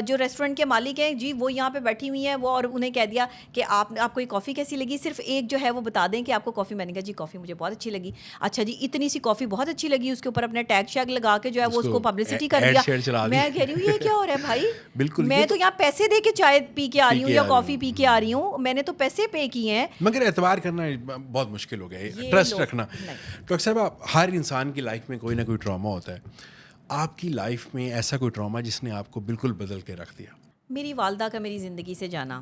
جو ریسٹورینٹ کے مالک ہیں جی وہ یہاں پہ بیٹھی ہوئی ہیں وہ, اور انہیں کہہ دیا کہ آپ کو یہ کافی کیسی لگی, صرف ایک جو ہے وہ بتا دیں کہ آپ کو کافی. میں نے کہا جی کافی مجھے بہت اچھی لگی. اچھا جی اتنی سی کافی بہت اچھی لگی, اس کے اوپر اپنے ٹیگ شیگ لگا کے جو ہے وہ اس کو پبلسٹی کر دیا. میں کہہ رہی ہوں یہ کیا ہو رہا ہے بھائی. بالکل, میں تو یہاں پیسے دے کے چائے پی کے آ رہی ہوں یا کافی پی کے آ رہی ہوں, میں نے تو پیسے پے کیے ہیں. مگر اعتبار کرنا بہت مشکل ہو گیا ہے, ٹرسٹ رکھنا. ڈاکٹر صاحب, ہر انسان کی لائف میں کوئی نہ کوئی ٹراما ہوتا ہے. آپ کی لائف میں ایسا کوئی ٹراما جس نے آپ کو بالکل بدل کے رکھ دیا؟ میری والدہ کا میری زندگی سے جانا.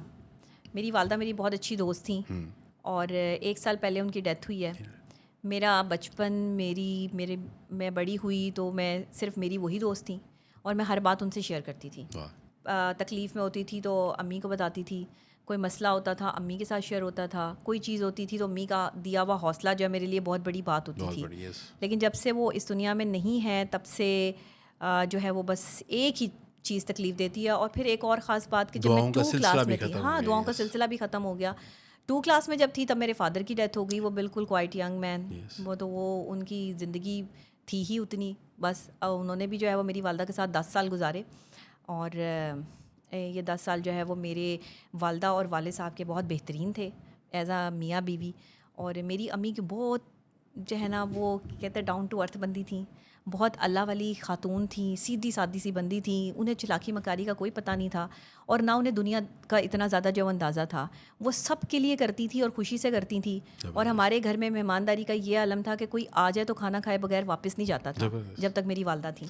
میری والدہ میری بہت اچھی دوست تھیں اور 1 سال پہلے ان کی ڈیتھ ہوئی ہے. میرا بچپن میں بڑی ہوئی تو میں صرف میری وہی دوست تھیں اور میں ہر بات ان سے شیئر کرتی تھی. تکلیف میں ہوتی تھی تو امی کو بتاتی تھی, کوئی مسئلہ ہوتا تھا امی کے ساتھ شیئر ہوتا تھا, کوئی چیز ہوتی تھی تو امی کا دیا ہوا حوصلہ جو ہے میرے لیے بہت بڑی بات ہوتی تھی. لیکن جب سے وہ اس دنیا میں نہیں ہے تب سے جو ہے وہ بس ایک ہی چیز تکلیف دیتی ہے. اور پھر ایک اور خاص بات کہ جب میں 2 کلاس میں تھی, دعاؤں کا سلسلہ بھی ختم ہو گیا. 2 کلاس میں جب تھی تب میرے فادر کی ڈیتھ ہو گئی. وہ بالکل کوائٹ ینگ مین, وہ ان کی زندگی تھی ہی اتنی بس. انہوں نے بھی جو ہے وہ میری والدہ کے ساتھ 10 سال گزارے اور یہ 10 سال جو ہے وہ میرے والدہ اور والد صاحب کے بہت بہترین تھے ایز اے میاں بیوی. اور میری امی کی بہت جو ہے نا وہ کہتے ہیں ڈاؤن ٹو ارتھ بندی تھیں, بہت اللہ والی خاتون تھیں, سیدھی سادی سی بندی تھیں. انہیں چلاکی مکاری کا کوئی پتہ نہیں تھا اور نہ انہیں دنیا کا اتنا زیادہ جو اندازہ تھا. وہ سب کے لیے کرتی تھی اور خوشی سے کرتی تھی. اور ہمارے گھر میں مہمانداری کا یہ عالم تھا کہ کوئی آ جائے تو کھانا کھائے بغیر واپس نہیں جاتا تھا جب تک میری والدہ تھیں.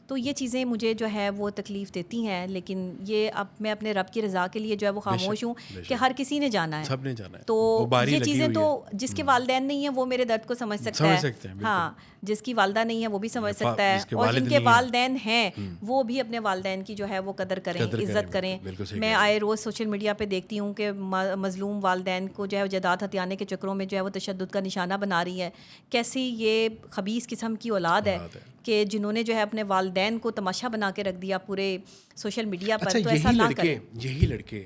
تو یہ چیزیں مجھے جو ہے وہ تکلیف دیتی ہیں, لیکن یہ اب میں اپنے رب کی رضا کے لیے جو ہے وہ خاموش ہوں کہ ہر کسی نے جانا ہے. تو یہ چیزیں تو جس کے والدین نہیں ہیں وہ میرے درد کو سمجھ سکتا ہے. ہاں, جس کی والدہ نہیں ہے وہ بھی سمجھ سکتا ہے, اور جن کے والدین ہیں وہ بھی اپنے والدین کی جو ہے وہ قدر کریں, عزت کریں. میں آئے روز سوشل میڈیا پہ دیکھتی ہوں کہ مظلوم والدین کو جو ہے جائیداد ہتھیانے کے چکروں میں جو ہے وہ تشدد کا نشانہ بنا رہی ہے. کیسی یہ خبیث قسم کی اولاد ہے کہ جنہوں نے جو ہے اپنے والدین کو تماشا بنا کے رکھ دیا پورے سوشل میڈیا پر. تو ایسا نہ کریں. یہی لڑکے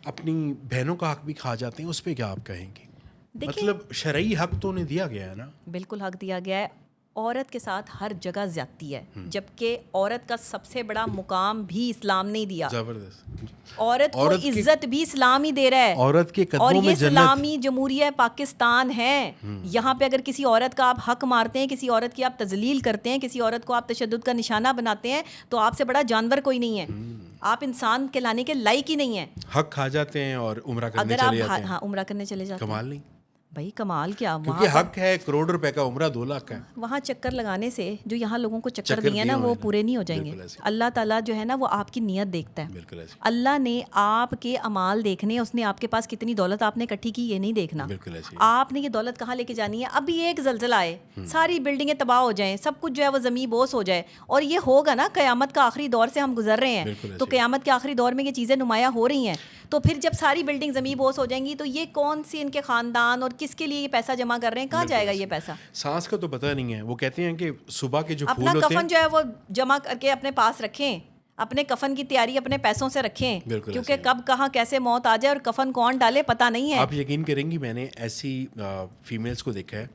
اپنی بہنوں کا حق بھی کھا جاتے ہیں, اس پہ کیا آپ کہیں گے؟ مطلب شرعی حق تو انہیں دیا گیا ہے نا. بالکل حق دیا گیا ہے. عورت کے ساتھ ہر جگہ زیادتی ہے, جبکہ عورت کا سب سے بڑا مقام بھی اسلام نہیں دیا. عورت کو عزت بھی اسلام ہی دے رہا ہے. عورت کے قدموں اور میں یہ اسلامی جمہوریہ پاکستان ہے. یہاں پہ اگر کسی عورت کا آپ حق مارتے ہیں, کسی عورت کی آپ تذلیل کرتے ہیں, کسی عورت کو آپ تشدد کا نشانہ بناتے ہیں, تو آپ سے بڑا جانور کوئی نہیں ہے. آپ انسان کہلانے کے لائق ہی نہیں ہیں. حق کھا جاتے ہیں اور عمرہ کرنے چلے جاتے ہیں. ہاں, عمرہ کرنے چلے جاتے ہیں. کمال نہیں بھائی, کمال کیا, کیونکہ حق ہے 1 کروڑ روپے کا عمرہ 2 لاکھ کا ہے. وہاں چکر لگانے سے جو یہاں لوگوں کو چکر دیے ہیں نا وہ پورے نہیں ہو جائیں گے. اللہ تعالیٰ جو ہے نا وہ آپ کی نیت دیکھتا ہے. اللہ نے آپ کے اعمال دیکھنے, اس نے آپ کے پاس کتنی دولت آپ نے اکٹھی کی یہ نہیں دیکھنا. آپ نے یہ دولت کہاں لے کے جانی ہے. ابھی ایک زلزلہ آئے, ساری بلڈنگیں تباہ ہو جائیں, سب کچھ جو ہے وہ زمین بوس ہو جائے, اور یہ ہوگا نا قیامت کا آخری دور سے ہم گزر رہے ہیں. تو قیامت کے آخری دور میں یہ چیزیں نمایاں ہو رہی ہیں. تو پھر جب ساری بلڈنگ زمین بوس ہو جائیں گی تو یہ کون سی ان کے خاندان اور کس کے لیے یہ پیسہ جمع کر رہے ہیں, کہاں جائے گا یہ پیسہ؟ سانس کا تو پتہ نہیں ہے. وہ کہتے ہیں کہ صبح کے جو پھول اپنا کفن جو ہے وہ جمع کر کے اپنے پاس رکھیں, اپنے کفن کی تیاری اپنے پیسوں سے رکھیں, بالکل کیونکہ کب کہاں کیسے موت آ جائے اور کفن کون ڈالے پتہ نہیں ہے. آپ یقین کریں گی میں نے ایسی فیمیلز کو دیکھا ہے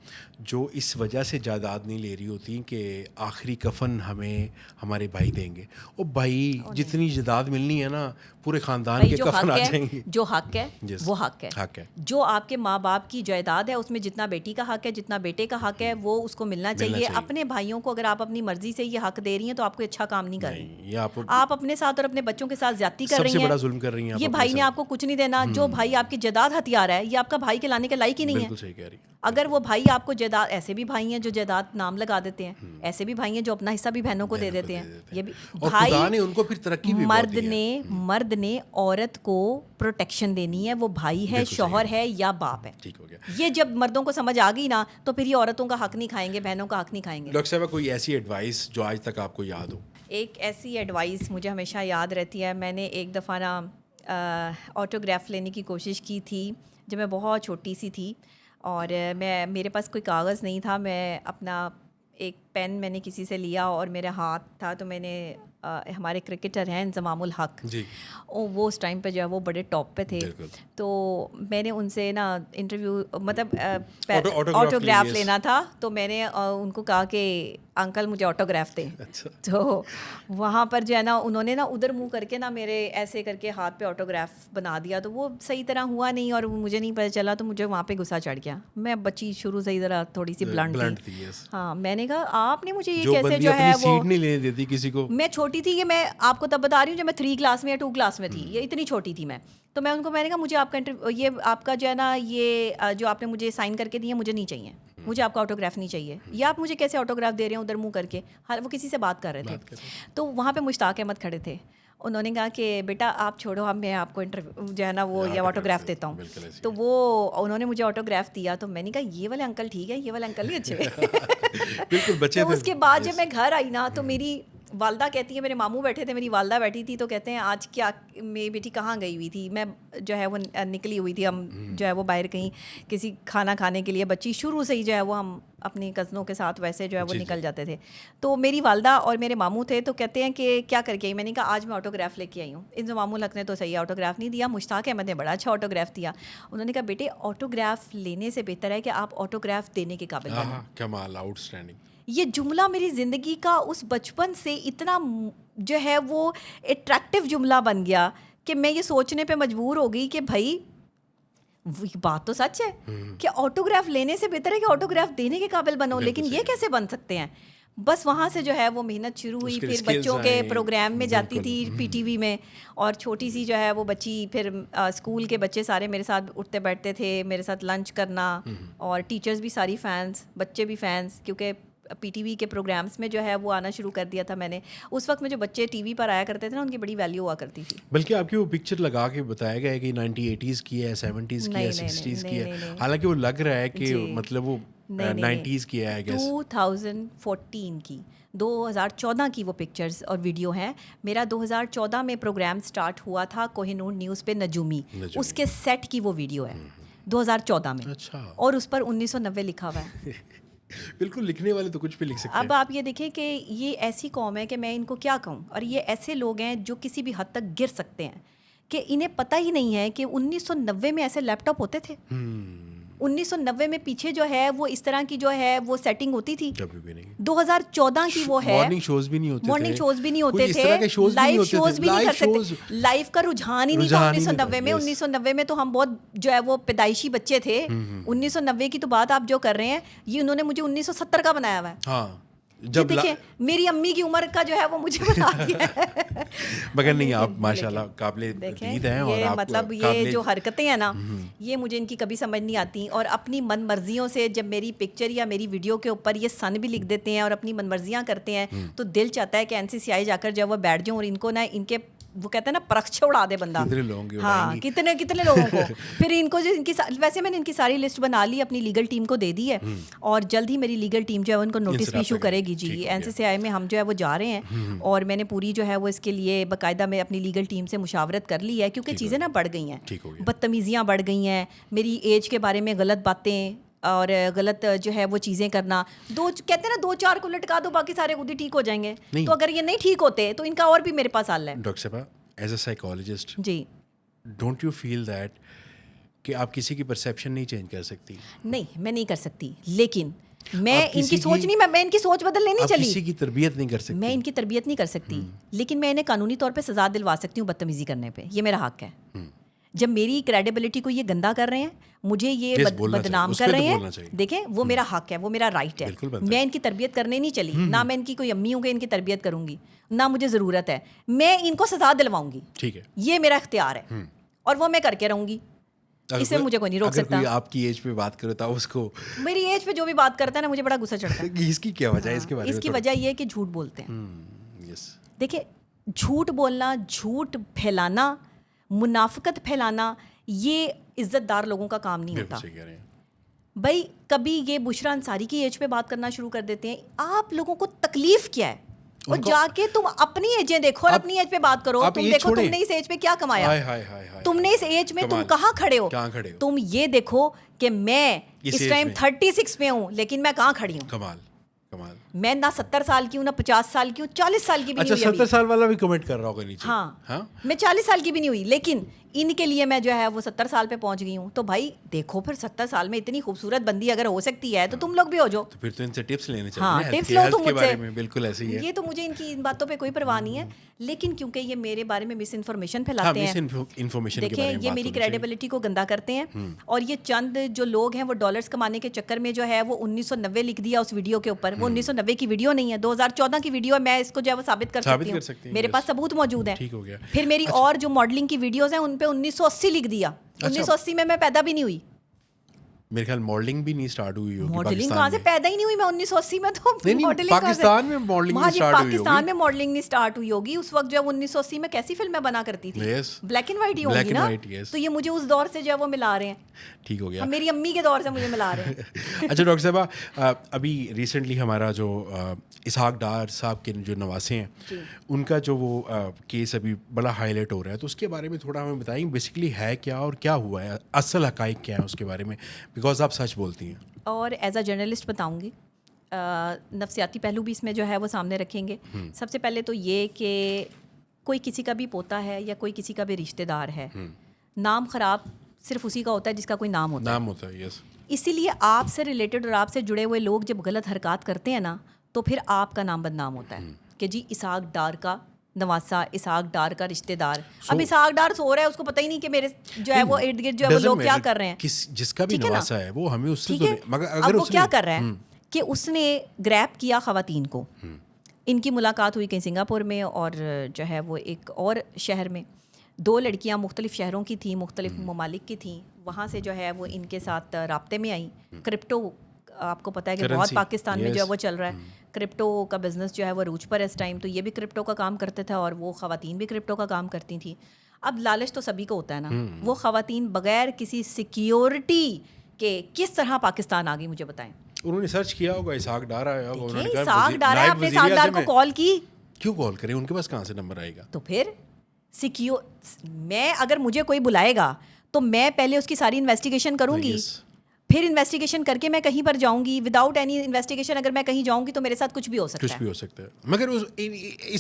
جو اس وجہ سے جائیداد نہیں لے رہی ہوتی کہ آخری کفن ہمیں ہمارے بھائی دیں گے. وہ بھائی جتنی جائیداد ملنی ہے نا پورے خاندان کے کفن آ جائیں گے. جو حق ہے وہ حق ہے. جو آپ کے ماں باپ کی جائیداد ہے اس میں جتنا بیٹی کا حق ہے جتنا بیٹے کا حق ہے وہ اس کو ملنا چاہیے. اپنے بھائیوں کو اگر آپ اپنی مرضی سے یہ حق دے رہی ہیں تو آپ کو اچھا کام نہیں کر رہی, آپ اپنے ساتھ اور اپنے بچوں کے ساتھ زیادتی کر رہی ہیں. سب سے بڑا ظلم کر رہی ہیں. یہ بھائی نے آپ کو کچھ نہیں دینا. جو بھائی آپ کی جائیداد ہتھیار ہے یہ آپ کا بھائی کہلانے کے لائق ہی نہیں ہے. بالکل صحیح کہہ رہی ہیں. اگر وہ بھائی آپ کو جائیداد, ایسے بھی بھائی ہیں جو جائیداد نام لگا دیتے ہیں, ایسے بھی بھائی ہیں جو اپنا حصہ بھی بہنوں کو دے دیتے ہیں. یہ بھی بھائی, مرد نے عورت کو پروٹیکشن دینی ہے, وہ بھائی ہے, شوہر ہے یا باپ ہے. یہ جب مردوں کو سمجھ آ گئی نا تو پھر یہ عورتوں کا حق نہیں کھائیں گے, بہنوں کا حق نہیں کھائیں گے. ڈاکٹر صاحبہ کوئی ایسی ایڈوائس جو آج تک آپ کو یاد ہو؟ ایک ایسی ایڈوائس مجھے ہمیشہ یاد رہتی ہے. میں نے ایک دفعہ نا آٹوگراف لینے کی کوشش کی تھی جب میں بہت چھوٹی سی تھی, اور میرے پاس کوئی کاغذ نہیں تھا. میں اپنا ایک پین میں نے کسی سے لیا اور میرا ہاتھ تھا, تو میں نے ہمارے کرکٹر ہیں انضمام الحق جی, وہ اس ٹائم پہ جو ہے وہ بڑے ٹاپ پہ تھے, تو میں نے ان سے نا انٹرویو مطلب آٹوگراف لینا تھا. تو میں نے ان کو کہا کہ انکل مجھے آٹوگراف دیں. تو وہاں پر جو ہے نا انہوں نے نا ادھر منہ کر کے نا میرے ایسے کر کے ہاتھ پہ آٹوگراف بنا دیا. تو وہ صحیح طرح ہوا نہیں اور مجھے نہیں پتہ چلا, تو مجھے وہاں پہ غصہ چڑھ گیا. میں بچی شروع سے ہی ذرا تھوڑی سی بلنٹ تھی. ہاں, میں نے کہا آپ نے مجھے یہ کیسے جو ہے وہ نہیں لینے دیتی کسی کو. میں چھوٹی تھی, یہ میں آپ کو تب بتا رہی ہوں جب میں 3 کلاس میں یا 2 کلاس میں تھی, یہ اتنی چھوٹی تھی میں. تو میں ان کو, میں نے کہا مجھے آپ کا یہ آپ کا جو ہے نا یہ جو آپ نے مجھے سائن کر کے دیے مجھے نہیں چاہیے, مجھے آپ کا آٹوگراف نہیں چاہیے. یا آپ مجھے کیسے آٹوگراف دے رہے ہیں ادھر منہ کر کے. وہ کسی سے بات کر رہے تھے, تو وہاں پہ مشتاق احمد کھڑے تھے. انہوں نے کہا کہ بیٹا آپ چھوڑو, اب میں آپ کو جو ہے نا وہ یا آٹوگراف دیتا ہوں. تو وہ انہوں نے مجھے آٹوگراف دیا, تو میں نے کہا یہ والے انکل ٹھیک ہے, یہ والے انکل نہیں اچھے. بالکل بچے. تو اس کے بعد جب میں گھر آئی نا تو میری والدہ کہتی ہے, میرے ماموں بیٹھے تھے, میری والدہ بیٹھی تھی, تو کہتے ہیں آج کیا میری بیٹی کہاں گئی ہوئی تھی. میں جو ہے وہ نکلی ہوئی تھی, ہم جو ہے وہ باہر کہیں کسی کھانا کھانے کے لیے. بچی شروع سے ہی جو ہے وہ ہم اپنی کزنوں کے ساتھ ویسے جو ہے وہ نکل جاتے تھے. تو میری والدہ اور میرے ماموں تھے, تو کہتے ہیں کہ کیا کر کے آئی. میں نے کہا آج میں آٹوگراف لے کے آئی ہوں. انضمام الحق نے تو صحیح آٹوگراف نہیں دیا, مشتاق احمد نے بڑا اچھا آٹوگراف دیا. انہوں نے کہا بیٹے آٹوگراف لینے سے بہتر ہے کہ آپ آٹوگراف دینے کے قابل بنیں. کمال, آؤٹ اسٹینڈنگ. یہ جملہ میری زندگی کا اس بچپن سے اتنا جو ہے وہ اٹریکٹیو جملہ بن گیا کہ میں یہ سوچنے پہ مجبور ہو گئی کہ بھائی بات تو سچ ہے کہ آٹوگراف لینے سے بہتر ہے کہ آٹوگراف دینے کے قابل بنو. لیکن یہ کیسے بن سکتے ہیں. بس وہاں سے جو ہے وہ محنت شروع ہوئی. پھر بچوں کے پروگرام میں جاتی تھی پی ٹی وی میں, اور چھوٹی سی جو ہے وہ بچی, پھر اسکول کے بچے سارے میرے ساتھ اٹھتے بیٹھتے تھے, میرے ساتھ لنچ کرنا, اور ٹیچرز بھی ساری فینس, بچے بھی فینس, کیونکہ پی ٹی وی کے پروگرامس میں جو ہے وہ آنا شروع کر دیا تھا میں نے. اس وقت میں جو بچے ٹی وی پر آیا کرتے تھے نا ان کی بڑی ویلیو ہوا کرتی تھی. بلکہ آپ کی وہ پکچر لگا کے بتایا گیا ہے کہ 1980s کی ہے, 70s کی ہے, 60s کی ہے, حالانکہ وہ لگ رہا ہے کہ مطلب وہ 90s کی ہے. آئی گیس 2014 کی, 2014 کی وہ پکچرز اور ویڈیو ہیں. میرا 2014 میں پروگرام سٹارٹ ہوا تھا کوہ نور نیوز پہ نجومی, اس کے سیٹ کی وہ ویڈیو ہے 2014 میں. اور اس پر 1990 لکھا ہوا ہے. بالکل, لکھنے والے تو کچھ بھی لکھ سکتے ہیں. اب آپ یہ دیکھیں کہ یہ ایسی قوم ہے کہ میں ان کو کیا کہوں, اور یہ ایسے لوگ ہیں جو کسی بھی حد تک گر سکتے ہیں, کہ انہیں پتہ ہی نہیں ہے کہ 1990 میں ایسے لیپ ٹاپ ہوتے تھے. 1990 میں پیچھے جو ہے وہ اس طرح کی جو ہے وہ سیٹنگ ہوتی تھی. 2014 کی وہ ہے, مارننگ شوز بھی نہیں ہوتے تھے, لائیو شوز بھی نہیں کر سکتے. لائیو کا رجحان ہی نہیں تھا 1990 میں. 1990 میں تو ہم بہت جو ہے وہ پیدائشی بچے تھے. 1990 کی تو بات آپ جو کر رہے ہیں یہ انہوں نے مجھے 1970 کا بنایا ہوا ہے. ہاں, جب دیکھیں میری امی کی عمر کا جو ہے وہ مجھے بتا دیا ہے. مگر نہیں, آپ ماشاءاللہ قابل دید ہیں. اور یہ مطلب یہ جو حرکتیں ہیں نا یہ مجھے ان کی کبھی سمجھ نہیں آتی. اور اپنی من مرضیوں سے جب میری پکچر یا میری ویڈیو کے اوپر یہ سن بھی لکھ دیتے ہیں اور اپنی من مرضیاں کرتے ہیں, تو دل چاہتا ہے کہ NCCI جا کر جب وہ بیٹھ جاؤں اور ان کو نا ان کے وہ کہتے ہیں نا پرکچھے اڑا دے بندہ. ہاں, کتنے لوگوں کو. پھر ان کو جو ان کی ویسے میں نے ان کی ساری لسٹ بنا لی, اپنی لیگل ٹیم کو دے دی ہے, اور جلد ہی میری لیگل ٹیم جو ہے ان کو نوٹس بھی ایشو کرے گی. جی, NCCI میں ہم جو ہے وہ جا رہے ہیں, اور میں نے پوری جو ہے وہ اس کے لیے باقاعدہ میں اپنی لیگل ٹیم سے مشاورت کر لی ہے, کیونکہ چیزیں نا بڑھ گئی ہیں, بدتمیزیاں بڑھ گئی ہیں, میری ایج کے بارے میں غلط باتیں اور غلط جو ہے وہ چیزیں کرنا. کہتے ہیں نا 2-4 کو لٹکا دو باقی سارے خود ہی ٹھیک ہو جائیں گے. تو اگر یہ نہیں ٹھیک ہوتے تو ان کا اور بھی میرے پاس حل ہے. ڈاکٹر صاحبہ ایز اے سائیکالوجسٹ جی ڈونٹ یو فیل دیٹ کہ آپ کسی کی پرسیپشن نہیں چینج کر سکتی؟ نہیں میں نہیں کر سکتی, لیکن میں ان کی سوچ نہیں, میں ان کی سوچ بدلنے نہیں چلی. کسی کی تربیت نہیں کر سکتی. میں ان کی تربیت نہیں کر سکتی, لیکن میں انہیں قانونی طور پہ سزا دلوا سکتی ہوں بدتمیزی کرنے پہ. یہ میرا حق ہے. جب میری کریڈیبلٹی کو یہ گندا کر رہے ہیں, مجھے یہ بدنام کر رہے ہیں, دیکھیں وہ میرا حق ہے, وہ میرا رائٹ ہے. میں ان کی تربیت کرنے نہیں چلی, نہ میں ان کی کوئی امی ہوں گے ان کی تربیت کروں گی, نہ مجھے ضرورت ہے. میں ان کو سزا دلواؤں گی, ٹھیک ہے, یہ میرا اختیار ہے اور وہ میں کر کے رہوں گی. اس میں مجھے کوئی نہیں روک سکتا. اگر آپ کی ایج پہ بات کرو تو اس کو, میری ایج پہ جو بھی بات کرتا ہے نا مجھے بڑا غصہ چڑھتا ہے. اس کی کیا وجہ ہے؟ اس کے بارے میں اس کی وجہ یہ ہے کہ جھوٹ بولتے ہیں. دیکھیں جھوٹ بولنا, جھوٹ پھیلانا, منافقت پھیلانا, یہ عزت دار لوگوں کا کام نہیں ہوتا. بھائی کبھی یہ بشرا انصاری کی ایج پہ بات کرنا شروع کر دیتے ہیں. آپ لوگوں کو تکلیف کیا ہے؟ اور جا کے تم اپنی ایجیں دیکھو اور اپنی ایج پہ بات کرو. تم دیکھو تم نے اس ایج پہ کیا کمایا, تم نے اس ایج میں تم کہاں کھڑے ہو. تم یہ دیکھو کہ میں اس ٹائم 36 میں ہوں, لیکن میں کہاں کھڑی ہوں. کمال. میں نہ 70 سال کی ہوں, نہ 50 سال کی ہوں, 40 سال کی بھی نہیں ہوئی. 70 سال والا بھی کمنٹ کر رہا ہوگا نیچے. ہاں میں 40 سال کی بھی نہیں ہوئی, لیکن ان کے لیے میں جو ہے وہ 70 سال پہ پہنچ گئی ہوں. تو بھائی دیکھو پھر 70 سال میں اتنی خوبصورت بندی اگر ہو سکتی ہے تو تم لوگ بھی ہو جاؤ. تو پھر تو ان سے ٹپس لینے چاہیے. ہاں ٹپس لو تم مجھ سے. بالکل ایسے ہی ہے. یہ تو مجھے ان کی ان باتوں پہ کوئی پرواہ نہیں ہے, لیکن کیونکہ یہ میرے بارے میں مس انفارمیشن پھیلاتے ہیں. دیکھیں یہ میری کریڈیبلٹی کو گندا کرتے ہیں. اور یہ چند جو لوگ ہیں وہ ڈالرز کمانے کے چکر میں جو ہے وہ 1990 لکھ دیا اس ویڈیو کے اوپر. وہ 1990 کی ویڈیو نہیں ہے, 2014 کی ویڈیو ہے. میں اس کو جو ہے وہ ثابت کر سکتی ہوں, میرے پاس ثبوت موجود ہے. پھر میری اور جو ماڈلنگ کی ویڈیوز ہیں ان پہ 1980 لکھ دیا. 1980 میں پیدا بھی نہیں ہوئی. میرے خیال ماڈلنگ بھی نہیں سٹارٹ ہوئی ہوگی. ماڈلنگ کہاں سے, پیدا ہی نہیں ہوئی میں 1980 میں. تو پاکستان میں ماڈلنگ نہیں سٹارٹ ہوئی ہوگی. پاکستان میں ماڈلنگ نہیں سٹارٹ ہوئی ہوگی. اس وقت جو ہے 1980 میں کیسی فلمیں بنا کرتی تھی, بلیک اینڈ وائٹ ہی ہوگی نا. تو یہ مجھے اس دور سے جو ہے وہ ملا رہے ہیں. ٹھیک ہو گیا, میری امی کے دور سے مجھے ملا رہے ہیں. اچھا ڈاکٹر صاحبہ, ابھی ریسنٹلی ہمارا جو اسحاق ڈار صاحب کے جو نواسے ہیں ان کا جو وہ کیس ابھی بڑا ہائی لائٹ ہو رہا ہے, تو اس کے بارے میں تھوڑا ہمیں بتائیں بیسکلی ہے کیا اور کیا ہوا ہے, اصل حقائق کیا ہے اس کے بارے میں, بیکاز آپ سچ بولتی ہیں. اور ایز اے جرنلسٹ بتاؤں گی, نفسیاتی پہلو بھی اس میں جو ہے وہ سامنے رکھیں گے. سب سے پہلے تو یہ کہ کوئی کسی کا بھی پوتا ہے یا کوئی کسی کا بھی رشتہ دار ہے, نام خراب صرف اسی کا ہوتا ہے جس کا کوئی نام ہوتا ہے. یس, اسی لیے آپ سے ریلیٹڈ اور آپ سے جڑے ہوئے لوگ جب غلط حرکات کرتے ہیں نا تو پھر آپ کا نام بدنام ہوتا ہے کہ جی اسحاق ڈار کا نواسا, اسحاق ڈار کا رشتہ دار. اب اسحاق ڈار سو رہا ہے, اس کو پتہ ہی نہیں کہ میرے جو ہے وہ ارد گرد جو ہے وہ لوگ کیا کر رہے ہیں. جس کا بھی نواسا ہے وہ ہمیں اس سے, مگر اب وہ کیا کر رہا ہے کہ اس نے گریب کیا خواتین کو. ان کی ملاقات ہوئی کہیں سنگاپور میں اور جو ہے وہ ایک اور شہر میں. 2 لڑکیاں مختلف شہروں کی تھیں, مختلف ممالک کی تھیں. وہاں سے جو ہے وہ ان کے ساتھ رابطے میں آئیں. کرپٹو آپ کو پتہ ہے کہ بہت پاکستان میں جو ہے وہ چل رہا ہے. کرپٹو کا بزنس جو ہے وہ عروج پر اس ٹائم, تو یہ بھی کرپٹو کا کام کرتے تھے اور وہ خواتین بھی کرپٹو کا کام کرتی تھیں. اب لالچ تو سبھی کو ہوتا ہے نا. وہ خواتین بغیر کسی سیکیورٹی کے کس طرح پاکستان آ گئی مجھے بتائیں. انہوں نے سرچ کیا ہوگا, اسحاق ڈار آیا ہوگا, اسحاق ڈار ہے, اپنے اسحاق ڈار کو کال کی. کیوں کال کریں, ان کے پاس کہاں سے نمبر آئے گا. تو پھر میں اگر مجھے کوئی بلائے گا تو میں پہلے اس کی ساری انویسٹیگیشن کروں گی, پھر انویسٹیگیشن کر کے میں کہیں پر جاؤں گی. وداؤٹ اینی انویسٹیگیشن اگر میں کہیں جاؤں گی تو میرے ساتھ کچھ بھی ہو سکتا ہے. مگر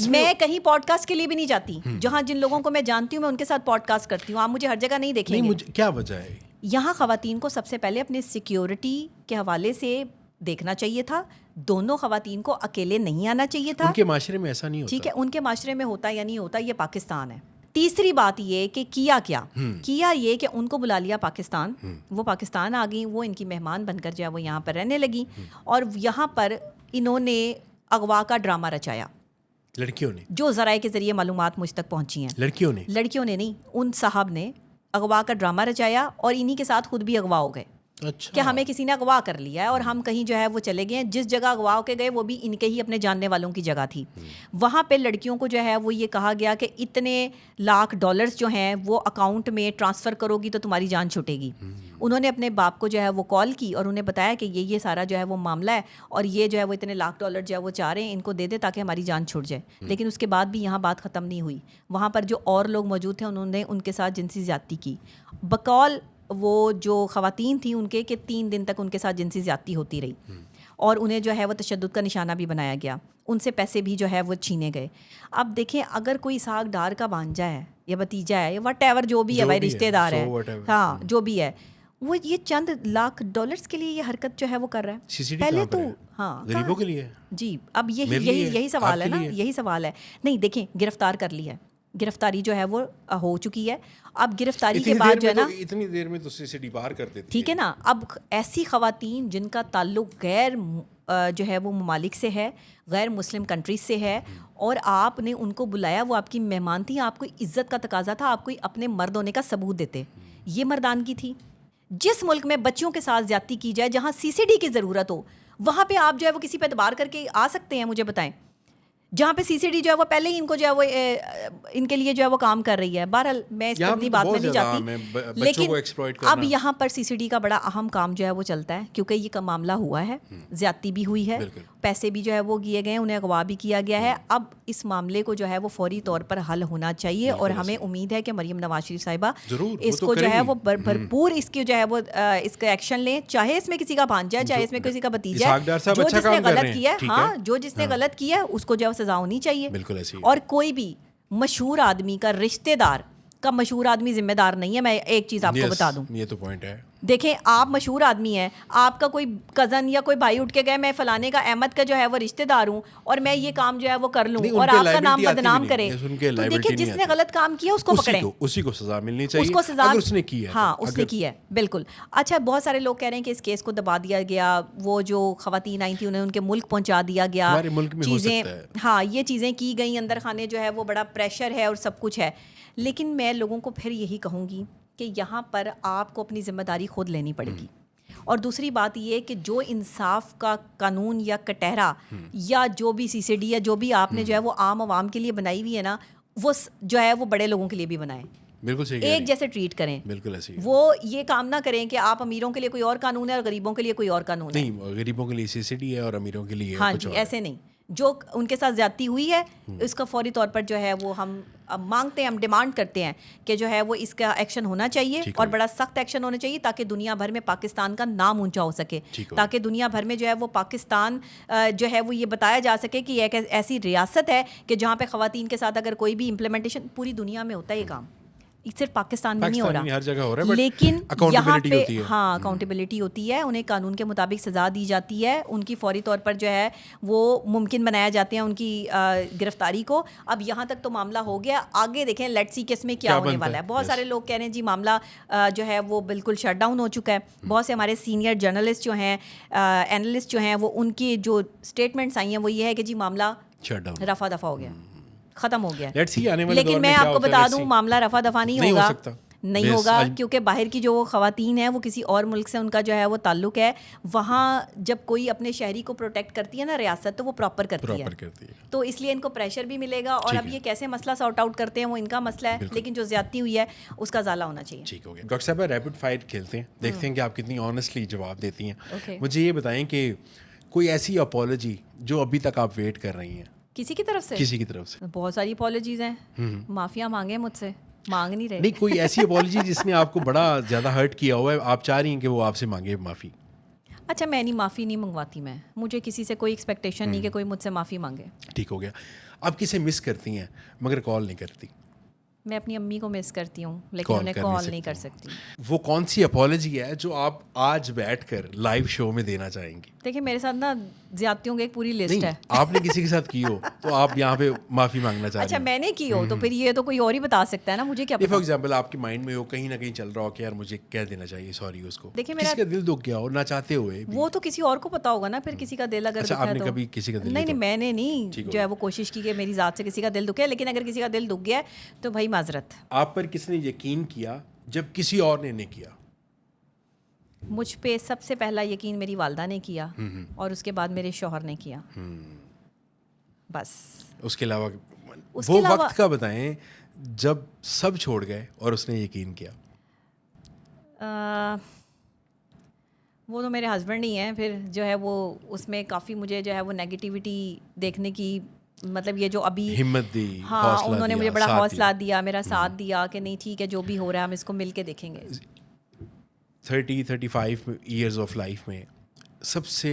میں کہیں پوڈ کاسٹ کے لیے بھی نہیں جاتی. جہاں جن لوگوں کو میں جانتی ہوں میں ان کے ساتھ پوڈ کاسٹ کرتی ہوں. آپ مجھے ہر جگہ نہیں دیکھیں گے. کیا وجہ ہے؟ یہاں خواتین کو سب سے پہلے اپنی سیکیورٹی کے حوالے سے دیکھنا چاہیے تھا. دونوں خواتین کو اکیلے نہیں آنا چاہیے تھا. ان کے معاشرے میں ایسا نہیں ہوتا. ٹھیک ہے, ان کے معاشرے میں ہوتا یا نہیں ہوتا, یہ پاکستان ہے. تیسری بات یہ کہ کیا یہ کہ ان کو بلا لیا پاکستان, وہ پاکستان آ گئیں, وہ ان کی مہمان بن کر جو ہے وہ یہاں پر رہنے لگیں, اور یہاں پر انہوں نے اغوا کا ڈرامہ رچایا. لڑکیوں نے, جو ذرائع کے ذریعے معلومات مجھ تک پہنچی ہیں, لڑکیوں نے نہیں, ان صاحب نے اغوا کا ڈرامہ رچایا اور انہی کے ساتھ خود بھی اغوا ہو گئے. کہ ہمیں کسی نے اغوا کر لیا ہے اور ہم کہیں جو ہے وہ چلے گئے. جس جگہ اغوا ہو کے گئے وہ بھی ان کے ہی اپنے جاننے والوں کی جگہ تھی. وہاں پہ لڑکیوں کو جو ہے وہ یہ کہا گیا کہ اتنے لاکھ ڈالرز جو ہیں وہ اکاؤنٹ میں ٹرانسفر کرو گی تو تمہاری جان چھوٹے گی. انہوں نے اپنے باپ کو جو ہے وہ کال کی اور انہیں بتایا کہ یہ سارا جو ہے وہ معاملہ ہے اور یہ جو ہے وہ اتنے لاکھ ڈالر جو ہے وہ چاہ رہے ہیں, ان کو دے دے تاکہ ہماری جان چھوٹ جائے. لیکن اس کے بعد بھی یہاں بات ختم نہیں ہوئی. وہاں پر جو اور لوگ موجود تھے انہوں نے ان کے ساتھ جنسی زیادتی کی. بقول وہ جو خواتین تھیں ان کے کہ 3 دن تک ان کے ساتھ جنسی زیادتی ہوتی رہی اور انہیں جو ہے وہ تشدد کا نشانہ بھی بنایا گیا, ان سے پیسے بھی جو ہے وہ چھینے گئے. اب دیکھیں اگر کوئی اسحاق ڈار کا بھانجا ہے یا بھتیجا ہے یا وٹ ایور جو بھی ہے بھائی رشتہ دار ہے, ہاں جو بھی ہے, وہ یہ چند لاکھ ڈالرز کے لیے یہ حرکت جو ہے وہ کر رہا ہے. پہلے تو ہاں غریبوں کے لیے جی, اب یہی سوال ہے نا, یہی سوال ہے. نہیں دیکھیں گرفتار کر لیا ہے, گرفتاری جو ہے وہ ہو چکی ہے. اب گرفتاری کے بعد جو ہے نا اتنی دیر میں تو CCD بار کر دیتی, ٹھیک ہے نا, اب ایسی خواتین جن کا تعلق غیر جو ہے وہ ممالک سے ہے, غیر مسلم کنٹریز سے ہے, اور آپ نے ان کو بلایا, وہ آپ کی مہمان تھی, آپ کو عزت کا تقاضا تھا, آپ کو اپنے مرد ہونے کا ثبوت دیتے. یہ مردانگی تھی. جس ملک میں بچیوں کے ساتھ زیادتی کی جائے, جہاں CCD کی ضرورت ہو, وہاں پہ آپ جو ہے وہ کسی پہ اعتبار کر کے آ سکتے ہیں؟ مجھے بتائیں. جہاں پہ CCD جو ہے وہ پہلے ہی ان کو جو ہے وہ ان کے لیے جو ہے وہ کام کر رہی ہے. بہرحال میں اس اپنی بات میں نہیں جاتی, لیکن اب یہاں پر CCD کا بڑا اہم کام جو ہے وہ چلتا ہے, کیونکہ یہ معاملہ ہوا ہے, زیادتی بھی ہوئی ہے, پیسے بھی جو ہے وہ کیے گئے, انہیں اغوا بھی کیا گیا ہے. اب اس معاملے کو جو ہے وہ فوری طور پر حل ہونا چاہیے, اور ہمیں امید ہے کہ مریم نواز شریف صاحبہ اس کو جو ہے وہ بھرپور اس کی جو ہے وہ اس کا ایکشن لیں, چاہے اس میں کسی کا بھانجا ہے, چاہے اس میں کسی کا بھتیجا ہے, جو جس نے غلط کیا ہے, ہاں جو جس نے غلط کیا ہے اس کو جو ہے سزا ہونی چاہیے. بالکل ایسی. اور کوئی بھی مشہور آدمی کا رشتہ دار کا مشہور آدمی ذمہ دار نہیں ہے. میں ایک چیز آپ کو بتا دوں, یہ تو پوائنٹ ہے. دیکھیں آپ مشہور آدمی ہیں, آپ کا کوئی کزن یا کوئی بھائی اٹھ کے گئے میں فلانے کا احمد کا جو ہے وہ رشتہ دار ہوں اور میں یہ کام جو ہے وہ کر لوں اور آپ کا نام بدنام کرے, تو دیکھیں جس نے غلط کام کیا اس کو پکڑیں, اسی کو سزا ملنی چاہیے, اس کو سزا, اگر اس نے کی ہے. ہاں اس نے کی ہے, بالکل. اچھا بہت سارے لوگ کہہ رہے ہیں کہ اس کیس کو دبا دیا گیا, وہ جو خواتین آئی تھیں انہیں ان کے ملک پہنچا دیا گیا, ہمارے ملک میں ہو چیزیں, سکتا ہے, ہاں یہ چیزیں کی گئیں, اندر خانے جو ہے وہ بڑا پریشر ہے اور سب کچھ ہے. لیکن میں لوگوں کو پھر یہی کہوں گی کہ یہاں پر آپ کو اپنی ذمہ داری خود لینی پڑے گی. اور دوسری بات یہ کہ جو انصاف کا قانون یا کٹہرا یا جو بھی CCD یا جو بھی آپ نے جو ہے وہ عام عوام کے لیے بنائی ہوئی ہے نا, وہ جو ہے وہ بڑے لوگوں کے لیے بھی بنائیں, بالکل صحیح, ایک جیسے ٹریٹ کریں. بالکل ایسی. وہ یہ کام نہ کریں کہ آپ امیروں کے لیے کوئی اور قانون ہے اور غریبوں کے لیے کوئی اور قانون ہے. نہیں, غریبوں کے لیے CCD ہے اور امیروں کے لیے ہاں جی, ایسے نہیں. جو ان کے ساتھ زیادتی ہوئی ہے اس کا فوری طور پر جو ہے وہ ہم مانگتے ہیں, ہم ڈیمانڈ کرتے ہیں کہ جو ہے وہ اس کا ایکشن ہونا چاہیے, اور بڑا سخت ایکشن ہونا چاہیے, تاکہ دنیا بھر میں پاکستان کا نام اونچا ہو سکے, تاکہ دنیا بھر میں جو ہے وہ پاکستان جو ہے وہ یہ بتایا جا سکے کہ ایک ایسی ریاست ہے کہ جہاں پہ خواتین کے ساتھ اگر کوئی بھی امپلیمنٹیشن, پوری دنیا میں ہوتا ہے یہ کام, صرف پاکستان میں نہیں ہو رہا, ہر جگہ ہو رہا ہے, لیکن یہاں پہ ہاں اکاؤنٹیبلٹی ہوتی ہے, انہیں قانون کے مطابق سزا دی جاتی ہے, ان کی فوری طور پر جو ہے وہ ممکن بنایا جاتے ہیں ان کی گرفتاری کو. اب یہاں تک تو معاملہ ہو گیا, آگے دیکھیں لیٹس سی کہ اس میں کیا ہونے والا ہے. بہت سارے لوگ کہہ رہے ہیں جی معاملہ جو ہے وہ بالکل شٹ ڈاؤن ہو چکا ہے. بہت سے ہمارے سینئر جرنلسٹ جو ہیں, اینالسٹ جو ہیں, وہ ان کی جو اسٹیٹمنٹس آئی ہیں وہ یہ ہے کہ جی معاملہ رفع دفع ہو گیا, ختم ہو گیا. لیکن میں آپ کو بتا دوں معاملہ رفع دفع نہیں ہوگا, نہیں ہوگا, کیونکہ باہر کی جو خواتین ہیں وہ کسی اور ملک سے ان کا جو ہے وہ تعلق ہے, وہاں جب کوئی اپنے شہری کو پروٹیکٹ کرتی ہے نا ریاست, تو وہ پراپر کرتی ہے, تو اس لیے ان کو پریشر بھی ملے گا. اور اب یہ کیسے مسئلہ سارٹ آؤٹ کرتے ہیں وہ ان کا مسئلہ ہے, لیکن جو زیادتی ہوئی ہے اس کا ازالہ ہونا چاہیے. ٹھیک ہو گیا. ڈاکٹر صاحبہ ریپڈ فائر کھیلتے ہیں, دیکھتے ہیں کہ آپ کتنی آنیسٹلی جواب دیتی ہیں. مجھے یہ بتائیں کہ کوئی ایسی اپالوجی جو ابھی تک آپ ویٹ کر رہی ہیں کسی کی طرف سے؟ کسی کی طرف سے بہت ساری اپالوجیز ہیں, معافیا مانگے مجھ سے, مانگ نہیں رہے. نہیں, کوئی ایسی اپالوجی جس نے آپ کو بڑا زیادہ ہرٹ کیا ہوا ہے, آپ چاہ رہی ہیں کہ وہ آپ سے مانگے معافی؟ اچھا میں نہیں, معافی نہیں منگواتی میں, مجھے کسی سے کوئی ایکسپیکٹیشن نہیں کہ کوئی مجھ سے معافی مانگے. ٹھیک ہو گیا. آپ کسے مس کرتی ہیں مگر کال نہیں کرتی؟ میں اپنی امی کو مس کرتی ہوں لیکن انہیں کال نہیں کر سکتی. وہ کون سی اپالوجی ہے جو آپ آج بیٹھ کر لائیو شو میں دینا چاہیں گی؟ دیکھیں میرے ساتھ نا زیادتیوں کی ایک پوری لسٹ ہے. آپ نے کسی کے ساتھ کی ہو تو آپ یہاں پہ معافی مانگنا چاہ رہے ہیں. اچھا میں نے کی ہو تو پھر یہ تو کوئی اور ہی بتا سکتا ہے نا, مجھے کیا پتا. فار ایگزامپل آپ کے مائنڈ میں ہو, کہیں نہ کہیں چل رہا ہو کہ یار مجھے کہہ دینا چاہیے سوری اس کو, دیکھیں کسی کا دل دکھ گیا ہو نہ چاہتے ہوئے, وہ تو کسی اور کو پتا ہوگا نا, پھر کسی کا دل اگر آپ نے کبھی کسی کا دل نہیں میں نے نہیں جو ہے وہ کوشش کی کہ میری ذات سے کسی کا دل دکھے, لیکن اگر کسی کا دل دکھ گیا تو بھائی معذرت. آپ پر کس نے یقین کیا جب کسی اور نے نہیں کیا؟ مجھ پہ سب سے پہلا یقین میری والدہ نے کیا اور اس کے بعد میرے شوہر نے کیا, بس. اس کے علاوہ وہ وقت کا بتائیں جب سب چھوڑ گئے اور اس نے یقین کیا. وہ تو میرے ہسبینڈ ہی ہیں, پھر جو ہے وہ اس میں کافی مجھے جو ہے وہ نیگیٹیوٹی دیکھنے کی, مطلب یہ جو ابھی ہمت دی, ہاں انہوں نے مجھے بڑا حوصلہ دیا, میرا ساتھ دیا کہ نہیں ٹھیک ہے جو بھی ہو رہا ہے ہم اس کو مل کے دیکھیں گے. 30-35 ایئرز آف لائف میں سب سے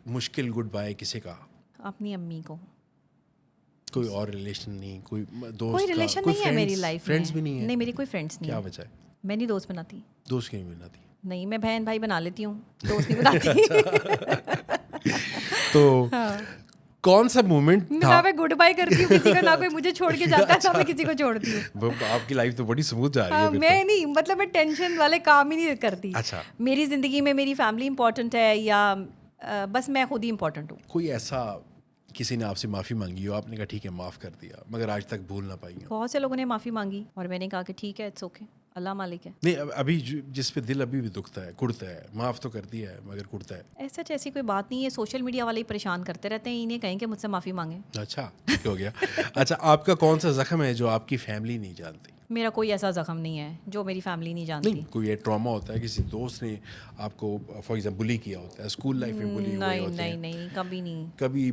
مشکل گڈ بائی کسے کہا؟ اپنی امی کو. کوئی اور ریلیشن نہیں, کوئی دوست کوئی ریلیشن نہیں ہے میری لائف میں. فرینڈس بھی نہیں ہیں؟ نہیں, میری کوئی فرینڈس نہیں. کیا وجہ ہے؟ میں نہیں دوست بناتی. دوست کیوں نہیں بناتی؟ نہیں, میں بہن بھائی بنا لیتی ہوں, دوست نہیں بناتی. تو کون سا مومنٹ تھا؟ نہ میں گڈ بائی کرتی ہوں کسی کو, نہ کوئی مجھے چھوڑ کے جاتا ہے, نہ میں کسی کو چھوڑتی ہوں. آپ کی لائف تو بڑی سموتھ جا رہی ہے. میں نہیں, مطلب میں ٹینشن والے کام ہی نہیں کرتی. اچھا, میری زندگی میں میری فیملی امپورٹنٹ ہے یا بس میں خود ہی امپورٹنٹ ہوں. کوئی ایسا کسی نے آپ سے معافی مانگی ہو, آپ نے کہا ٹھیک ہے معاف کر دیا, مگر آج تک بھول نہ پائی ہو؟ بہت سے لوگوں نے معافی مانگی اور میں نے کہا کہ ٹھیک ہے, اٹس اوکے, اللہ مالک ہے. نہیں, ابھی جس پہ دل ابھی بھی دکھتا ہے, کڑتا ہے, معاف تو کر دیا ہے مگر کڑتا ہے. ایسی کوئی بات نہیں ہے. سوشل میڈیا والے ہی پریشان کرتے رہتے ہیں, انہیں کہیں کہ مجھ سے معافی مانگیں. اچھا, ٹھیک ہو گیا. اچھا, آپ کا کون سا زخم ہے جو آپ کی فیملی نہیں جانتی؟ میرا کوئی ایسا زخم نہیں ہے جو میری فیملی نہیں جانتی. نہیں, کوئی ٹراما ہوتا ہے, کسی دوست نے آپ کو فار ایگزامپل بلی کیا ہوتا ہے, اسکول لائف میں بلی ہوئے ہوتے ہیں. نہیں, کبھی نہیں. کبھی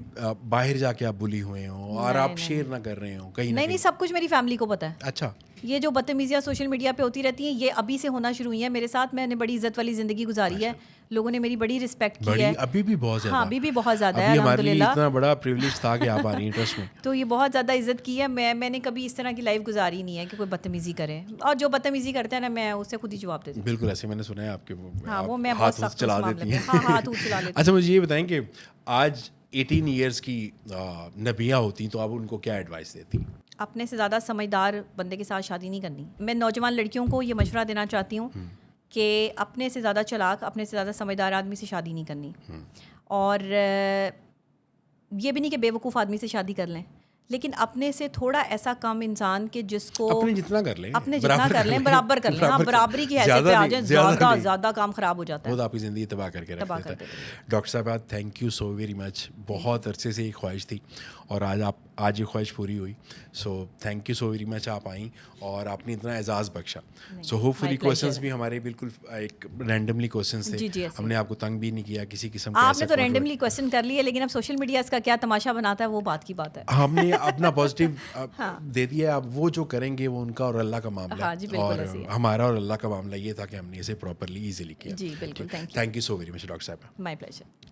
باہر جا کے آپ بلی ہوئے ہوں اور آپ شیئر نہ کر رہے ہوں کہیں؟ نہیں, سب کچھ میری فیملی کو پتہ ہے. اچھا, یہ جو بدتمیزیاں سوشل میڈیا پہ ہوتی رہتی ہیں یہ ابھی سے ہونا شروع ہوئی ہیں میرے ساتھ. میں نے بڑی عزت والی زندگی گزاری ہے, لوگوں نے میری بڑی رسپیکٹ کی ہے. ابھی بھی بہت زیادہ. ہاں, ابھی بھی بہت زیادہ ہے, ہمارے الحمد لیے للہ. اتنا بڑا پریولیج تھا کہ آپ آ رہی ہیں ٹرسٹ میں. تو یہ بہت زیادہ عزت کی ہے. میں نے کبھی اس طرح کی لائف گزاری نہیں ہے کہ کوئی بدتمیزی کرے, اور جو بدتمیزی کرتے ہیں نا میں اسے خود ہی جواب دیتی ہوں. بالکل ایسے میں نے سنا ہے آپ کے ہاں, وہ میں بہت سخت چلا دیتی ہیں. ہاں, ہاتھ چلا لیتی. اچھا, مجھے یہ بتائیں کہ آج 18 ایئرس کی نبیہ ہوتی تو آپ ان کو کیا ایڈوائس دیتی؟ اپنے سے زیادہ سمجھدار بندے کے ساتھ شادی نہیں کرنی. میں نوجوان لڑکیوں کو یہ مشورہ دینا چاہتی ہوں کہ اپنے سے زیادہ چلاک, اپنے سے زیادہ سمجھدار آدمی سے شادی نہیں کرنی. اور یہ بھی نہیں کہ بے وقوف آدمی سے شادی کر لیں, لیکن اپنے سے تھوڑا ایسا کم انسان کہ جس کو اپنے جتنا کر لیں, اپنے جتنا کر لیں برابر کر لیں. ہاں, برابری کی حیثیت پہ آ جائیں, زیادہ کام خراب ہو جاتا ہے, خود آپ کی زندگی تباہ کر کے رکھ دیتا ہے. ڈاکٹر صاحب thank you so very much. بہت عرصے سے یہ خواہش تھی اور آج یہ خواہش پوری ہوئی. So thank you so very much, آپ آئیں اور آپ نے اتنا اعزاز بخشا. سو ہوپ فلی کوشچنس بھی ہمارے بالکل ایک رینڈملی کوشچنس تھے, ہم نے آپ کو تنگ بھی نہیں کیا کسی قسم کا. آپ نے تو رینڈملی کوشچن کر لیے, لیکن اب سوشل میڈیا اس کا کیا تماشا بناتا ہے وہ بات کی بات ہے. ہم نے اپنا پازیٹیو دے دیا. اب وہ جو کریں گے وہ ان کا اور اللہ کا معاملہ ہے, اور ہمارا اور اللہ کا معاملہ یہ تھا کہ ہم نے اسے پراپرلی ایزیلی کیا. جی بالکل, thank you so very much doctor صاحب. مائی پلیزر.